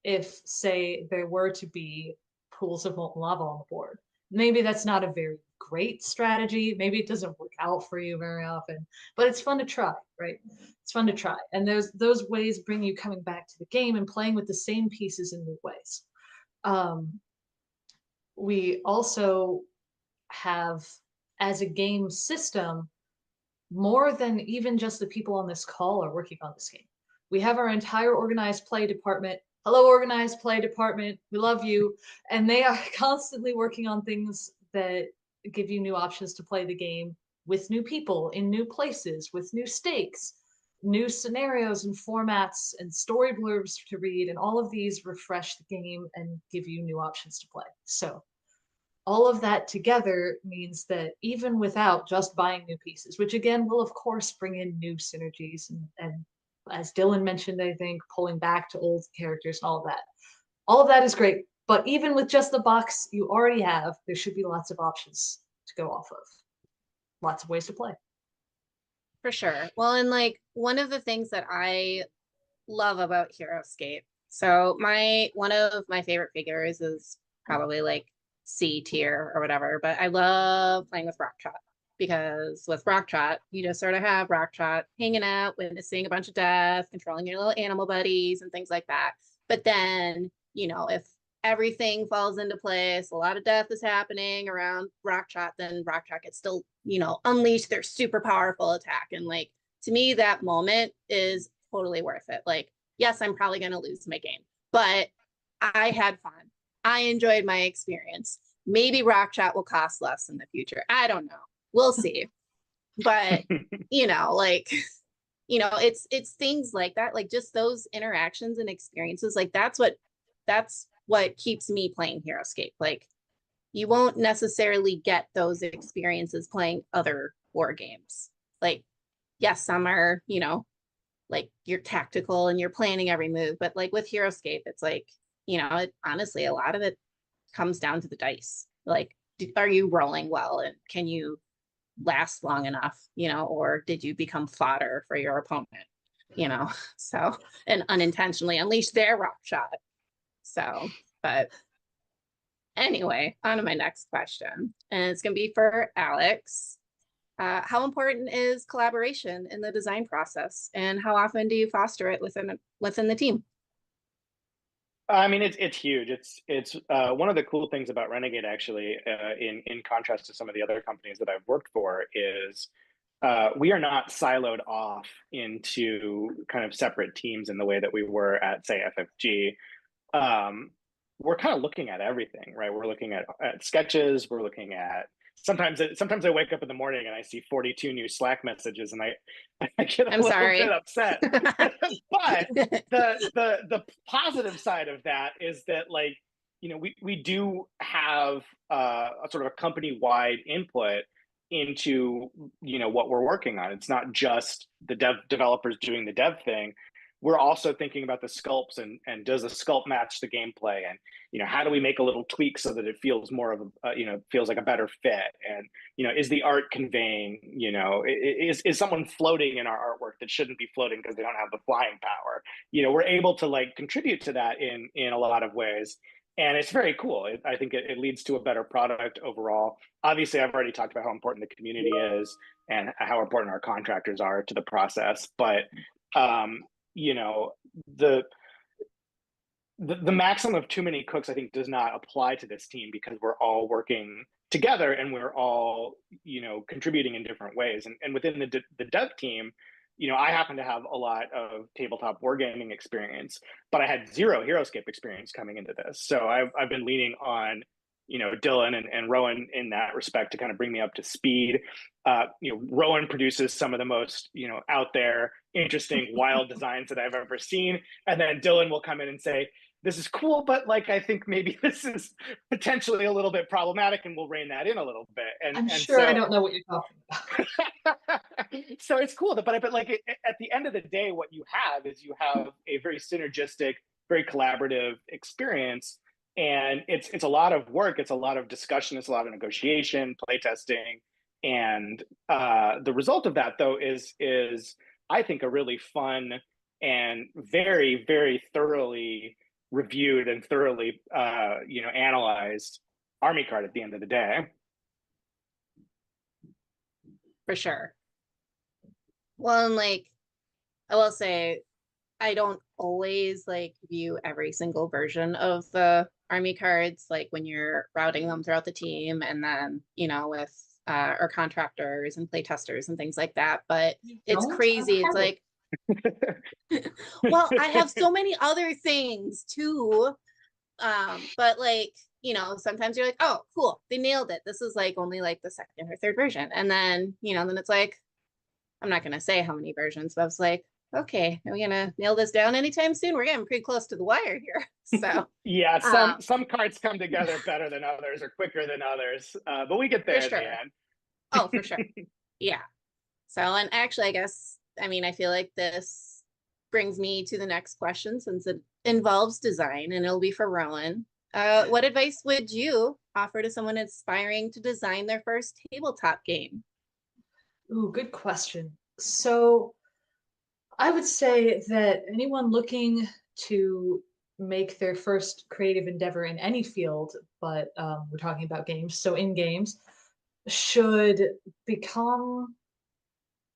if, say, there were to be pools of molten lava on the board. Maybe that's not a very great strategy. Maybe it doesn't work out for you very often, but it's fun to try, right? It's fun to try. And those ways bring you coming back to the game and playing with the same pieces in new ways. We also have, as a game system, more than even just the people on this call are working on this game. We have our entire organized play department. Hello, organized play department. We love you. And they are constantly working on things that give you new options to play the game with new people in new places, with new stakes, new scenarios and formats and story blurbs to read. And all of these refresh the game and give you new options to play. So all of that together means that even without just buying new pieces, which again will of course bring in new synergies and as Dylan mentioned, I think pulling back to old characters and all of that is great. But even with just the box you already have, there should be lots of options to go off of. Lots of ways to play. For sure. Well, and like one of the things that I love about Heroscape. So one of my favorite figures is probably like C tier or whatever, but I love playing with Rocktrot because with Rocktrot, you just sort of have Rocktrot hanging out, witnessing a bunch of death, controlling your little animal buddies and things like that. But then, if everything falls into place, a lot of death is happening around Rocktrot, then Rocktrot gets still, unleash their super powerful attack. And like, to me, that moment is totally worth it. Like, yes, I'm probably going to lose my game, but I had fun. I enjoyed my experience. Maybe Rocktrot will cost less in the future. I don't know. We'll see. But, it's things like that, like just those interactions and experiences. Like that's what keeps me playing Heroscape. Like you won't necessarily get those experiences playing other war games. Like, yes, some are, like you're tactical and you're planning every move, but like with Heroscape, it's like, honestly, a lot of it comes down to the dice. Like, are you rolling well and can you last long enough, or did you become fodder for your opponent, so, and unintentionally unleash their rock shot. So, but anyway, on to my next question, and it's going to be for Alex. How important is collaboration in the design process, and how often do you foster it within the team? I mean, it's huge. It's one of the cool things about Renegade, actually, in contrast to some of the other companies that I've worked for, is we are not siloed off into kind of separate teams in the way that we were at, say, FFG. We're kind of looking at everything, right? We're looking at sketches. We're looking at sometimes I wake up in the morning and I see 42 new Slack messages and I get a little bit upset. But the positive side of that is that, like, we do have a sort of a company-wide input into what we're working on. It's not just the developers doing the dev thing. We're also thinking about the sculpts and does the sculpt match the gameplay, and how do we make a little tweak so that it feels more of a feels like a better fit, and is the art conveying, is someone floating in our artwork that shouldn't be floating because they don't have the flying power. We're able to like contribute to that in a lot of ways, and it's very cool. I think it leads to a better product overall. Obviously, I've already talked about how important the community is and how important our contractors are to the process, but the maxim of too many cooks, I think, does not apply to this team because we're all working together and we're all, contributing in different ways. And within the dev team, I happen to have a lot of tabletop wargaming experience, but I had zero Heroscape experience coming into this. So I've been leaning on, Dylan and Rowan in that respect to kind of bring me up to speed. Rowan produces some of the most, out there, interesting, wild designs that I've ever seen. And then Dylan will come in and say, this is cool, but like, I think maybe this is potentially a little bit problematic, and we'll rein that in a little bit. I'm sure I don't know what you're talking about. So it's cool, but like at the end of the day, what you have is you have a very synergistic, very collaborative experience. And it's a lot of work. It's a lot of discussion. It's a lot of negotiation, play testing. And the result of that, though, is I think a really fun and very, very thoroughly reviewed and thoroughly, analyzed army card at the end of the day. For sure. Well, and like, I will say, I don't always like view every single version of the army cards, like when you're routing them throughout the team, and then, with our contractors and play testers and things like that. But it's crazy. It's like, well, I have so many other things too. But like, sometimes you're like, oh, cool, they nailed it. This is like only like the second or third version. And then, then it's like, I'm not going to say how many versions, but I was like, Okay, are we gonna nail this down anytime soon? We're getting pretty close to the wire here. So Yeah, Um, some cards come together better than others or quicker than others, but we get there for in the sure. end. Oh, for sure. Yeah. So, and actually, I guess, I mean, I feel like this brings me to the next question since it involves design and it'll be for Rowan. What advice would you offer to someone aspiring to design their first tabletop game? Ooh, good question. So I would say that anyone looking to make their first creative endeavor in any field, but we're talking about games, so in games, should become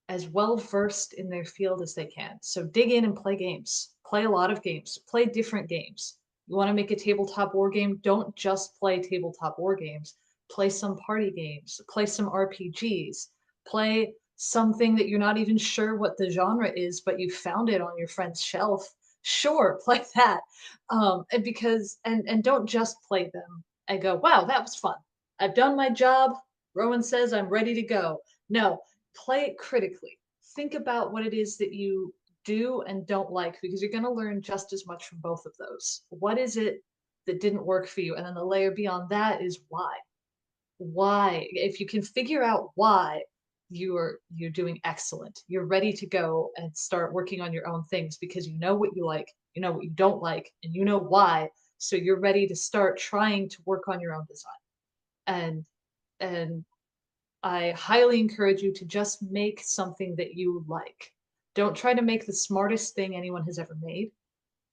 as well versed in their field as they can. So dig in and play games. Play a lot of games. Play different games. You want to make a tabletop war game? Don't just play tabletop war games. Play some party games. Play some RPGs. Play something that you're not even sure what the genre is, but you found it on your friend's shelf. Sure, play that. And don't just play them and go, wow, that was fun. I've done my job. Rowan says I'm ready to go. No, play it critically. Think about what it is that you do and don't like because you're going to learn just as much from both of those. What is it that didn't work for you? And then the layer beyond that is why. Why? If you can figure out why, you're doing excellent. You're ready to go and start working on your own things because you know what you like, you know what you don't like, and you know why. So you're ready to start trying to work on your own design. And I highly encourage you to just make something that you like. Don't try to make the smartest thing anyone has ever made.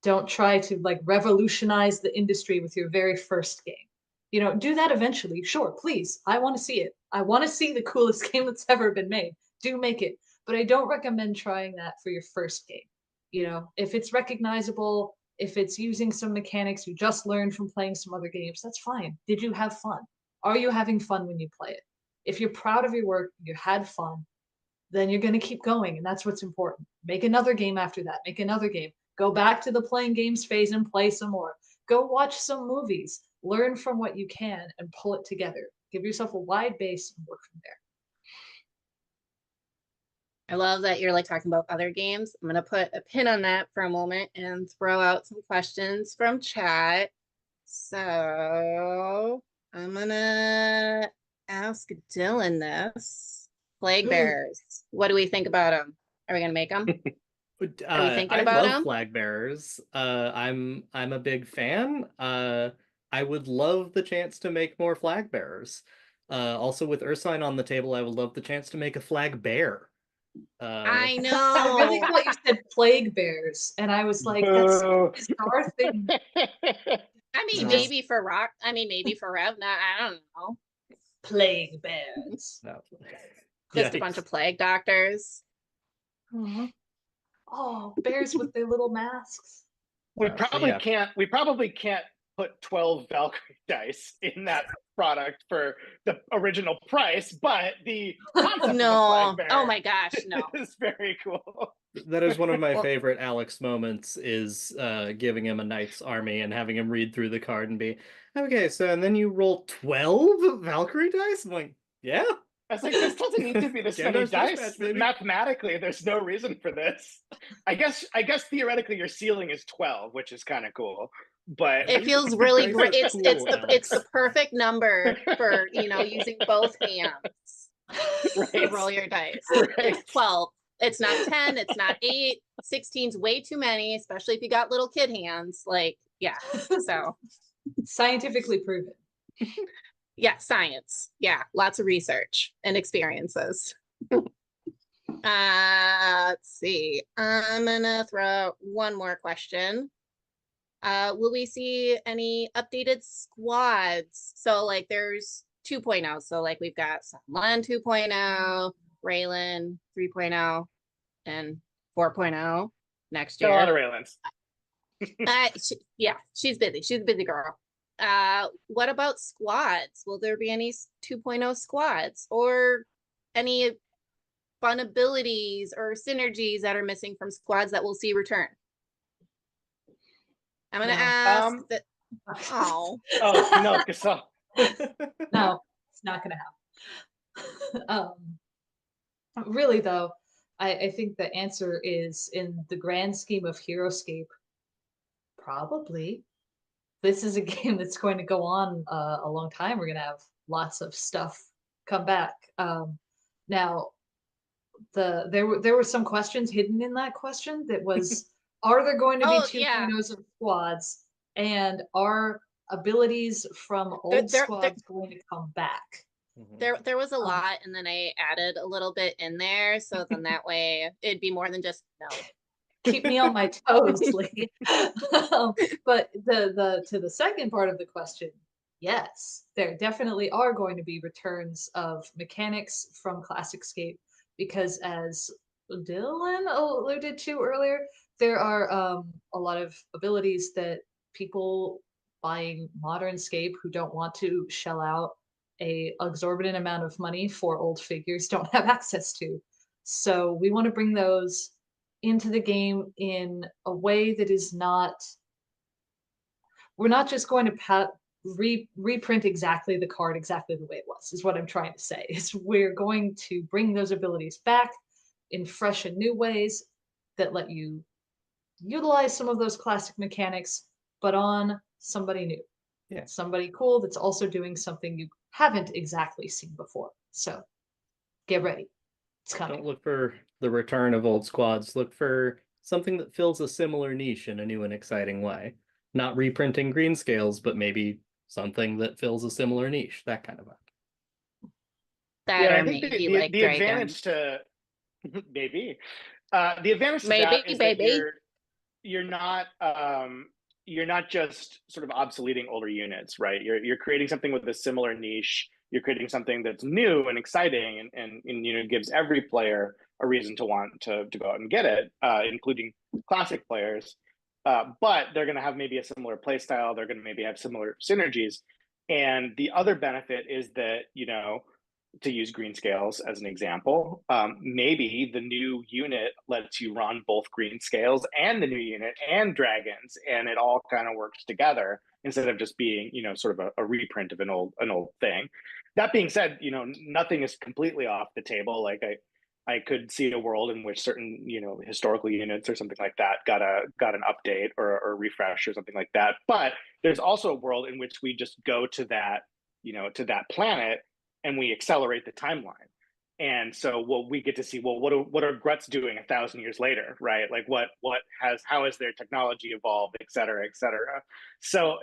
Don't try to like revolutionize the industry with your very first game. You know, do that eventually. Sure, please. I want to see it. I want to see the coolest game that's ever been made. Do make it. But I don't recommend trying that for your first game. You know, if it's recognizable, if it's using some mechanics you just learned from playing some other games, that's fine. Did you have fun? Are you having fun when you play it? If you're proud of your work, you had fun, then you're going to keep going. And that's what's important. Make another game after that. Make another game. Go back to the playing games phase and play some more. Go watch some movies. Learn from what you can and pull it together. Give yourself a wide base and work from there. I love that you're like talking about other games. I'm going to put a pin on that for a moment and throw out some questions from chat. So I'm going to ask Dylan this. Plague bears. What do we think about them? Are we going to make them? Are we thinking I about love them? flag bearers. I'm a big fan. I would love the chance to make more flag bearers. Also with Ursine on the table, I would love the chance to make a flag bear. I I really know. thought you said plague bears, and I was like, that's a bizarre thing. I mean, Just maybe for Rock. I mean, maybe for Rev. Not, I don't know. plague bears. No. Just a bunch of plague doctors. Aw. Oh, bears with their little masks. We So probably yeah. can't. We probably can't put 12 Valkyrie dice in that product for the original price, but the concept of a No. flag bear Oh my gosh, no. is very cool. That is one of my Well- favorite Alex moments is giving him a knight's army and having him read through the card and be, okay, so and then you roll 12 Valkyrie dice? I'm like, yeah. I was like, this doesn't need to be this many Gandalf's dice. dispatch, baby. Mathematically, there's no reason for this. I guess theoretically your ceiling is 12, which is kind of cool. But It feels really Dice great. are It's cool, it's the Alex. perfect number for using both hands to right. roll your dice. Right. It's 12. It's not 10. It's not 8. 16's way too many, especially if you got little kid hands. Like, yeah. So Scientifically proven. yeah, science. Yeah, lots of research and experiences. Let's see. I'm gonna throw out one more question. Will we see any updated squads? So like there's 2.0. So like we've got Len 2.0, Raylan 3.0, and 4.0 next Got a lot of year. Raylins. Yeah, she's busy. She's a busy girl. What about squads? Will there be any 2.0 squads or any fun abilities or synergies that are missing from squads that we'll see return? I'm gonna No. ask that. Oh, Oh no, Gasol. No, it's not gonna happen. Really though, I think the answer is, in the grand scheme of Heroscape, probably. This is a game that's going to go on a long time. We're going to have lots of stuff come back. Now, there were some questions hidden in that question. That was, are there going to be Oh, yeah. 2.0s of squads, and are abilities from old squads going to come back? There was a lot, and then I added a little bit in there, so then that way it'd be more than just no. Keep me on my toes, Lee. But to the second part of the question, yes, there definitely are going to be returns of mechanics from Classicscape, because as Dylan alluded to earlier, there are a lot of abilities that people buying Modernscape who don't want to shell out a exorbitant amount of money for old figures don't have access to. So we want to bring those into the game in a way that is not, we're not just going to reprint exactly the card exactly the way it was, is what I'm trying to say. Is we're going to bring those abilities back in fresh and new ways that let you utilize some of those classic mechanics, but on somebody new. Yeah. Somebody cool that's also doing something you haven't exactly seen before. So get ready. It's coming. Don't look for the return of old squads. Look for something that fills a similar niche in a new and exciting way. Not reprinting Greenscales, but maybe something that fills a similar niche, that kind of vibe. That Yeah, or I think maybe like the Dragon. advantage to maybe the advantage to Maybe, that is that baby. you're not just sort of obsoleting older units, right? You're creating something with a similar niche. You're creating something that's new and exciting, and you know, gives every player a reason to want to go out and get it, including classic players. But they're going to have maybe a similar play style. They're going to maybe have similar synergies. And the other benefit is that, you know, to use Greenscales as an example, maybe the new unit lets you run both Greenscales and the new unit and dragons, and it all kind of works together instead of just being, you know, sort of a reprint of an old thing. That being said, you know, nothing is completely off the table. Like I could see a world in which certain, you know, historical units or something like that got an update or a refresh or something like that. But there's also a world in which we just go to that, you know, to that planet and we accelerate the timeline. And so what we get to see, well, what are Gruts doing 1,000 years later, right? Like how has their technology evolved, et cetera, et cetera. So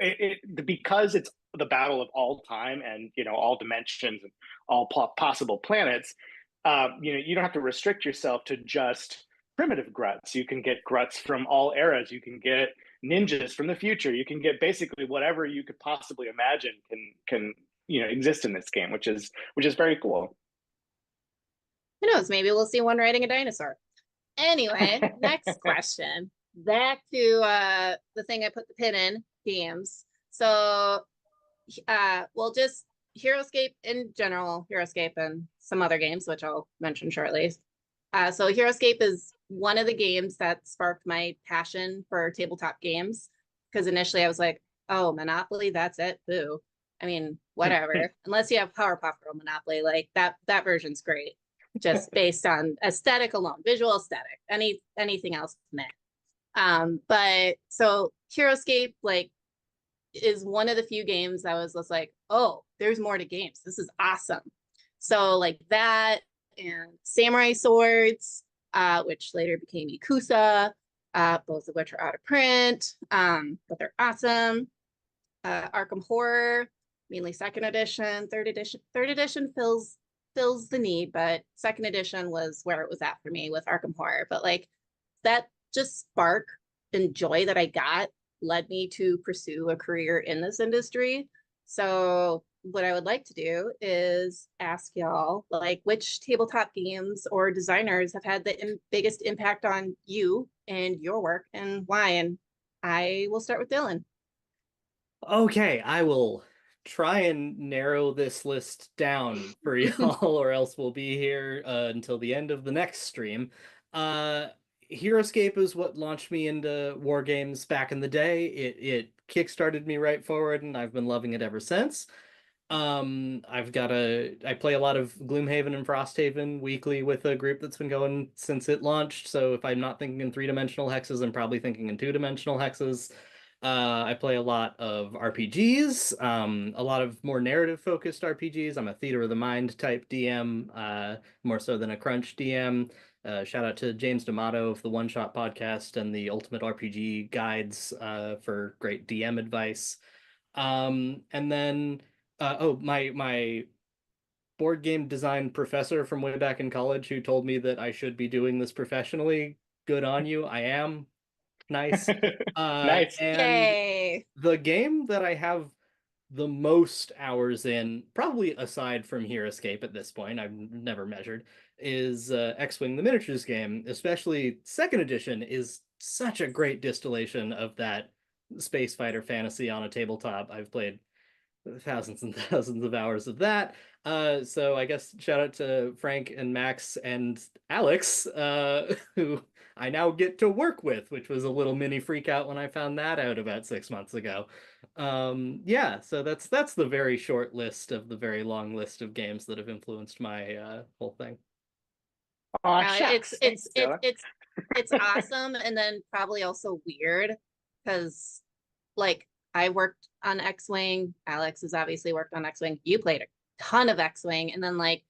because it's the battle of all time and, you know, all dimensions and all possible planets, you know, you don't have to restrict yourself to just primitive Gruts. You can get Gruts from all eras. You can get ninjas from the future. You can get basically whatever you could possibly imagine can you know, exist in this game, which is very cool. Who knows? Maybe we'll see one riding a dinosaur. Anyway, next question. Back to the thing I put the pin in, games. So well, just Heroscape in general, Heroscape and some other games, which I'll mention shortly. So Heroscape is one of the games that sparked my passion for tabletop games, because initially I was like, oh, Monopoly, that's it, boo. I mean, whatever. Unless you have Powerpuff Girl Monopoly, like that version's great, just based on aesthetic alone, visual aesthetic. Anything else than that. But so Heroscape, like, is one of the few games that was just like, oh, there's more to games. This is awesome. So like that and Samurai Swords, which later became Yakuza, both of which are out of print, but they're awesome. Arkham Horror, mainly second edition. Third edition fills the need, but second edition was where it was at for me with Arkham Horror. But like that just spark and joy that I got led me to pursue a career in this industry. So what I would like to do is ask y'all, like, which tabletop games or designers have had the biggest impact on you and your work, and why? And I will start with Dylan. Okay, I will try and narrow this list down for y'all, or else we'll be here until the end of the next stream. Heroscape is what launched me into war games back in the day. It kickstarted me right forward, and I've been loving it ever since. I play a lot of Gloomhaven and Frosthaven weekly with a group that's been going since it launched. So if I'm not thinking in three-dimensional hexes, I'm probably thinking in two-dimensional hexes. I play a lot of RPGs, a lot of more narrative-focused RPGs. I'm a theater of the mind type DM, more so than a crunch DM. Shout out to James D'Amato of the One Shot podcast and the Ultimate RPG guides for great DM advice. And then my board game design professor from way back in college who told me that I should be doing this professionally. Good on you. I am. Nice. Nice. And Yay. the game that I have the most hours in, probably aside from Heroscape at this point, I've never measured, is X-Wing the Miniatures game. Especially second edition is such a great distillation of that space fighter fantasy on a tabletop. I've played thousands and thousands of hours of that. So I guess shout out to Frank and Max and Alex, who I now get to work with, which was a little mini freak out when I found that out about 6 months ago. Yeah, so that's the very short list of the very long list of games that have influenced my whole thing. Aw, It's shucks. Thanks, Dylan. it's awesome, and then probably also weird because like I worked on X-Wing. Alex has obviously worked on X-Wing. You played a ton of X-Wing, and then like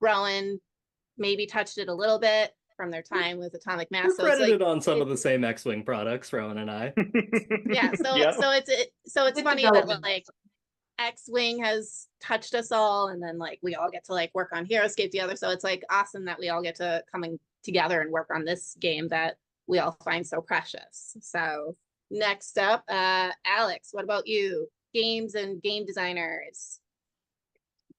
Rowan maybe touched it a little bit from their time with Atomic Mass. We're So it's credited like on some of the same X-Wing products, Rowan and I. yeah. So Yep. so it's Good funny that development. like X-Wing has touched us all, and then like we all get to like work on Heroscape together. So it's like awesome that we all get to coming together and work on this game that we all find so precious. So next up, Alex, what about you? Games and game designers.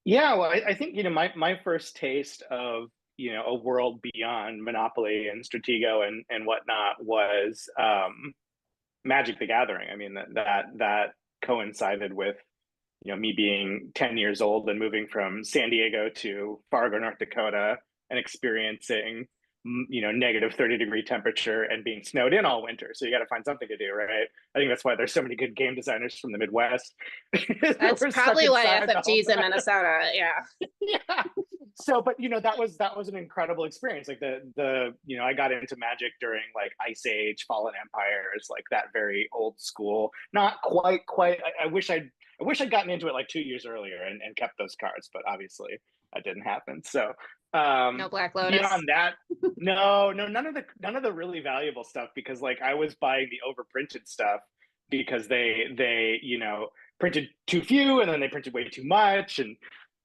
Yeah, well, I think, my first taste of, a world beyond Monopoly and Stratego and whatnot was Magic the Gathering. I mean, that coincided with, me being 10 years old and moving from San Diego to Fargo, North Dakota, and experiencing, negative 30-degree temperature and being snowed in all winter. So you got to find something to do, right? I think that's why there's so many good game designers from the Midwest. That's We're stuck probably why inside the whole FFG's in time. Minnesota. Yeah. Yeah. So, but that was an incredible experience. Like I got into Magic during like Ice Age, Fallen Empires, like that very old school. Not quite. I wish I'd gotten into it like 2 years earlier and kept those cards, but obviously that didn't happen. So No Black Lotus. beyond that, no, none of the really valuable stuff, because like I was buying the overprinted stuff because they printed too few and then they printed way too much,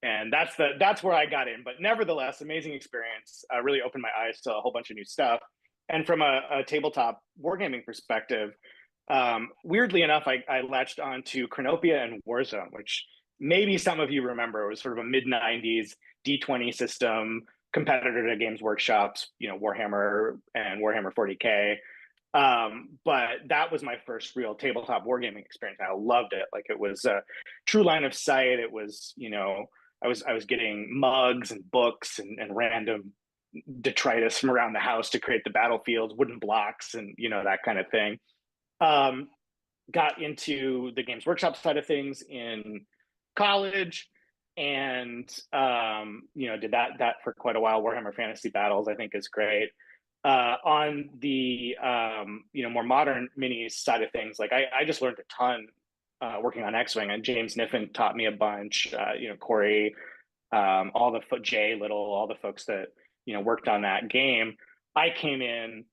and that's where I got in. But nevertheless, amazing experience. Really opened my eyes to a whole bunch of new stuff. And from a tabletop wargaming perspective, weirdly enough, I latched onto Chronopia and Warzone, which maybe some of you remember. It was sort of a mid-90s D20 system, competitor to Games Workshop's, Warhammer and Warhammer 40K. But that was my first real tabletop wargaming experience. I loved it. Like, it was a true line of sight. It was, I was getting mugs and books and random detritus from around the house to create the battlefields, wooden blocks, and that kind of thing. Got into the Games Workshop side of things in college, and did that for quite a while. Warhammer Fantasy Battles, I think, is great. On the more modern minis side of things, like I just learned a ton working on X-Wing, and James Niffen taught me a bunch. Corey, all the Jay Little, all the folks that worked on that game. I came in,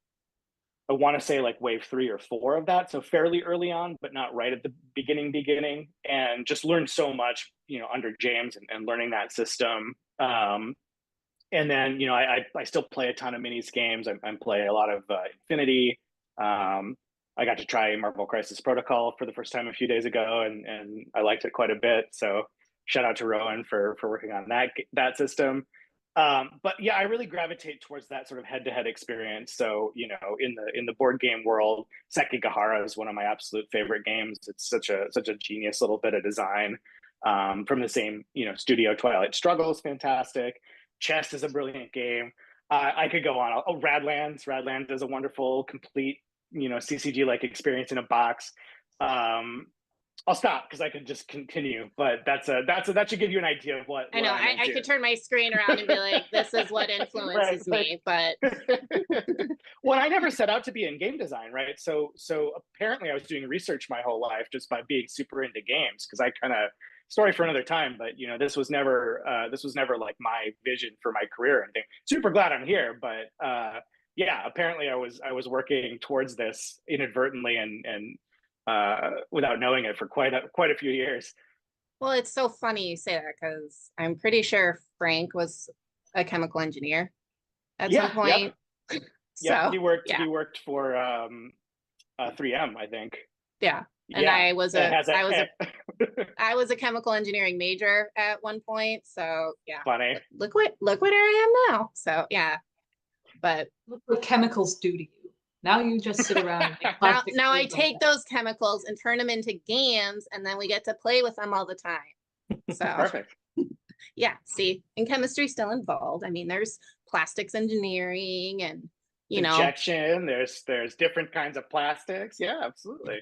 I want to say like wave 3 or 4 of that, so fairly early on, but not right at the beginning, and just learned so much, under James and learning that system. And then, I still play a ton of minis games. I play a lot of Infinity. I got to try Marvel Crisis Protocol for the first time a few days ago, and I liked it quite a bit. So shout out to Rowan for working on that system. But yeah, I really gravitate towards that sort of head-to-head experience. So, in the board game world, Sekigahara is one of my absolute favorite games. It's such a genius little bit of design. From the same, studio. Twilight Struggle is fantastic. Chess is a brilliant game. I could go on. Oh, Radlands is a wonderful, complete, CCG-like experience in a box. I'll stop because I could just continue, but that should give you an idea of what I know I'm I into. could turn my screen around and be like, this is what influences me, but well, I never set out to be in game design, right? So apparently I was doing research my whole life just by being super into games, because I kind of, story for another time, but you know, this was never like my vision for my career or anything. Super glad I'm here, but yeah, apparently I was working towards this inadvertently and without knowing it for quite a few years. well, it's so funny you say that because I'm pretty sure Frank was a chemical engineer at some point. Yep. So Yeah, he worked yeah. he worked for 3M, I think. Yeah. And Yeah, I was it a has I was a chemical engineering major at one point. So yeah. funny. Look what I am now. So yeah. But Look what chemicals do to you. Now you just sit around and make now, plastic now I tools all take day. those chemicals and turn them into games, and then we get to play with them all the time. So Perfect. yeah, see, and chemistry still involved. I mean, there's plastics engineering and Injection, there's different kinds of plastics. Yeah, absolutely.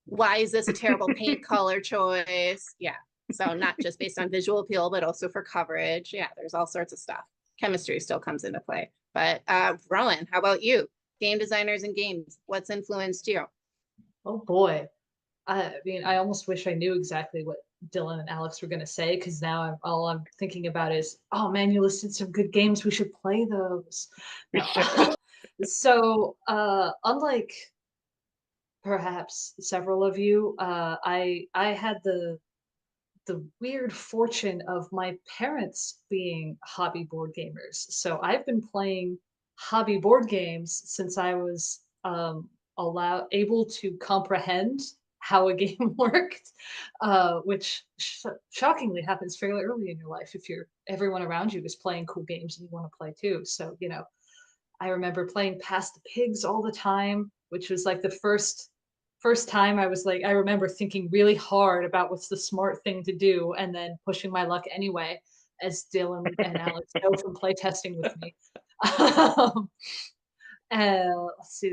why is this a terrible paint color choice? Yeah. So not just based on visual appeal, but also for coverage. Yeah, there's all sorts of stuff. Chemistry still comes into play. But Rowan, how about you? Game designers and games, what's influenced you? Oh boy. I mean, I almost wish I knew exactly what Dylan and Alex were going to say, because now all I'm thinking about is, oh man, you listed some good games. We should play those. No. So, unlike perhaps several of you, I had the weird fortune of my parents being hobby board gamers. So I've been playing hobby board games since I was able to comprehend how a game worked, which shockingly happens fairly early in your life if everyone around you is playing cool games and you want to play too. So, you know, I remember playing Pass the Pigs all the time, which was like the first time I was like, I remember thinking really hard about what's the smart thing to do and then pushing my luck anyway, as Dylan and Alex know from playtesting with me. Let's see,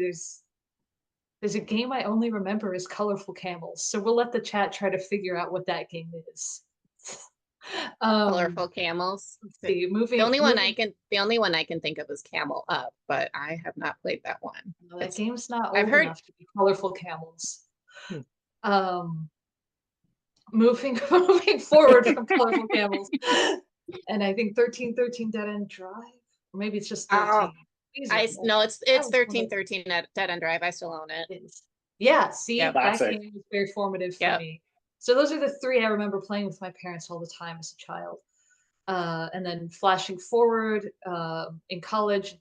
there's a game I only remember as Colorful Camels. So we'll let the chat try to figure out what that game is. Colorful Camels. Let's see, The only one I can think of is Camel Up, but I have not played that one. No, that game's not old I've heard enough to be Colorful Camels. Hmm. Moving forward from Colorful Camels, and I think 1313 Dead End Drive, or maybe it's just 13. No, it's 1313 at Dead End Drive. I still own it. Yeah, see, Yep. that game was very formative for me. So those are the three I remember playing with my parents all the time as a child. And then flashing forward, in college,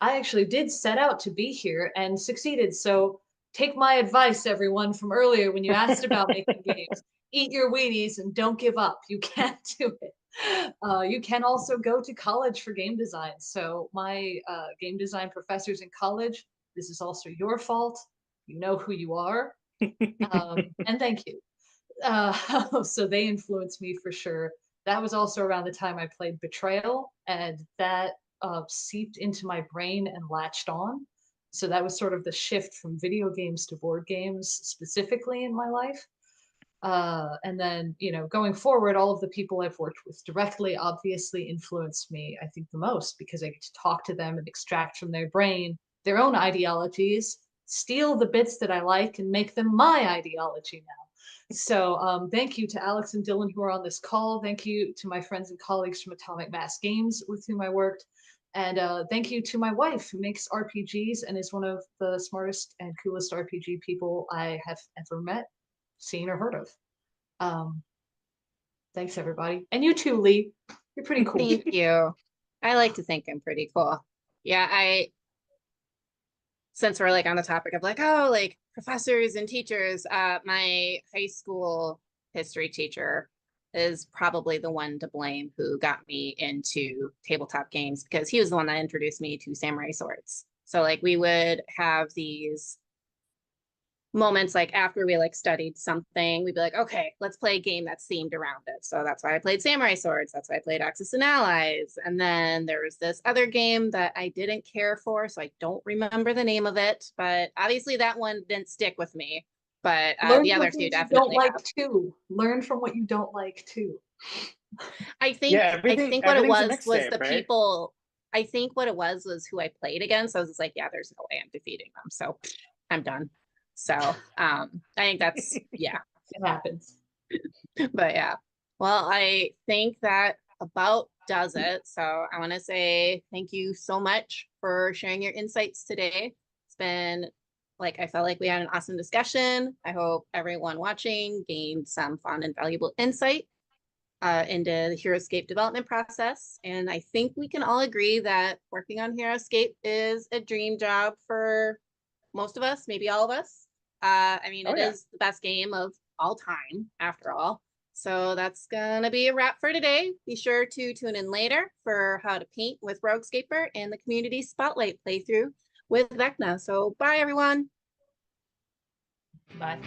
I actually did set out to be here and succeeded. So take my advice, everyone, from earlier when you asked about making games. Eat your Wheaties and don't give up. You can't do it. You can also go to college for game design. So my game design professors in college, this is also your fault. You know who you are. And thank you. So they influenced me for sure. That was also around the time I played Betrayal, and that seeped into my brain and latched on. So that was sort of the shift from video games to board games specifically in my life. And then, you know, going forward, all of the people I've worked with directly obviously influenced me, I think, the most, because I get to talk to them and extract from their brain their own ideologies, steal the bits that I like, and make them my ideology now. So thank you to Alex and Dylan who are on this call. Thank you to my friends and colleagues from Atomic Mass Games with whom I worked. And thank you to my wife who makes RPGs and is one of the smartest and coolest RPG people I have ever met, seen, or heard of. Thanks, everybody. And you too, Lee. You're pretty cool. Thank you. I like to think I'm pretty cool. Yeah, since we're like on the topic of like, oh, like professors and teachers, my high school history teacher is probably the one to blame who got me into tabletop games, because he was the one that introduced me to samurai swords. So like we would have these moments like after we like studied something, we'd be like, okay, let's play a game that's themed around it. So that's why I played Samurai Swords. That's why I played Axis and Allies. And then there was this other game that I didn't care for, so I don't remember the name of it, but obviously that one didn't stick with me. but Learn the from other two things you don't definitely like have. too. Learn from what you don't like too. I think Yeah, I think what it everything's a was mixtape, the right? people. I think what it was who I played against. I was just like, yeah, there's no way I'm defeating them, so I'm done. So I think that's yeah. It happens. But yeah, well, I think that about does it. So I want to say thank you so much for sharing your insights today. It's been like, I felt like we had an awesome discussion. I hope everyone watching gained some fun and valuable insight into the Heroscape development process. And I think we can all agree that working on Heroscape is a dream job for most of us, maybe all of us. I mean, Oh, it yeah. is the best game of all time, after all. So that's gonna be a wrap for today. Be sure to tune in later for how to paint with Roguescaper and the community spotlight playthrough with Vecna. So bye, everyone. Bye.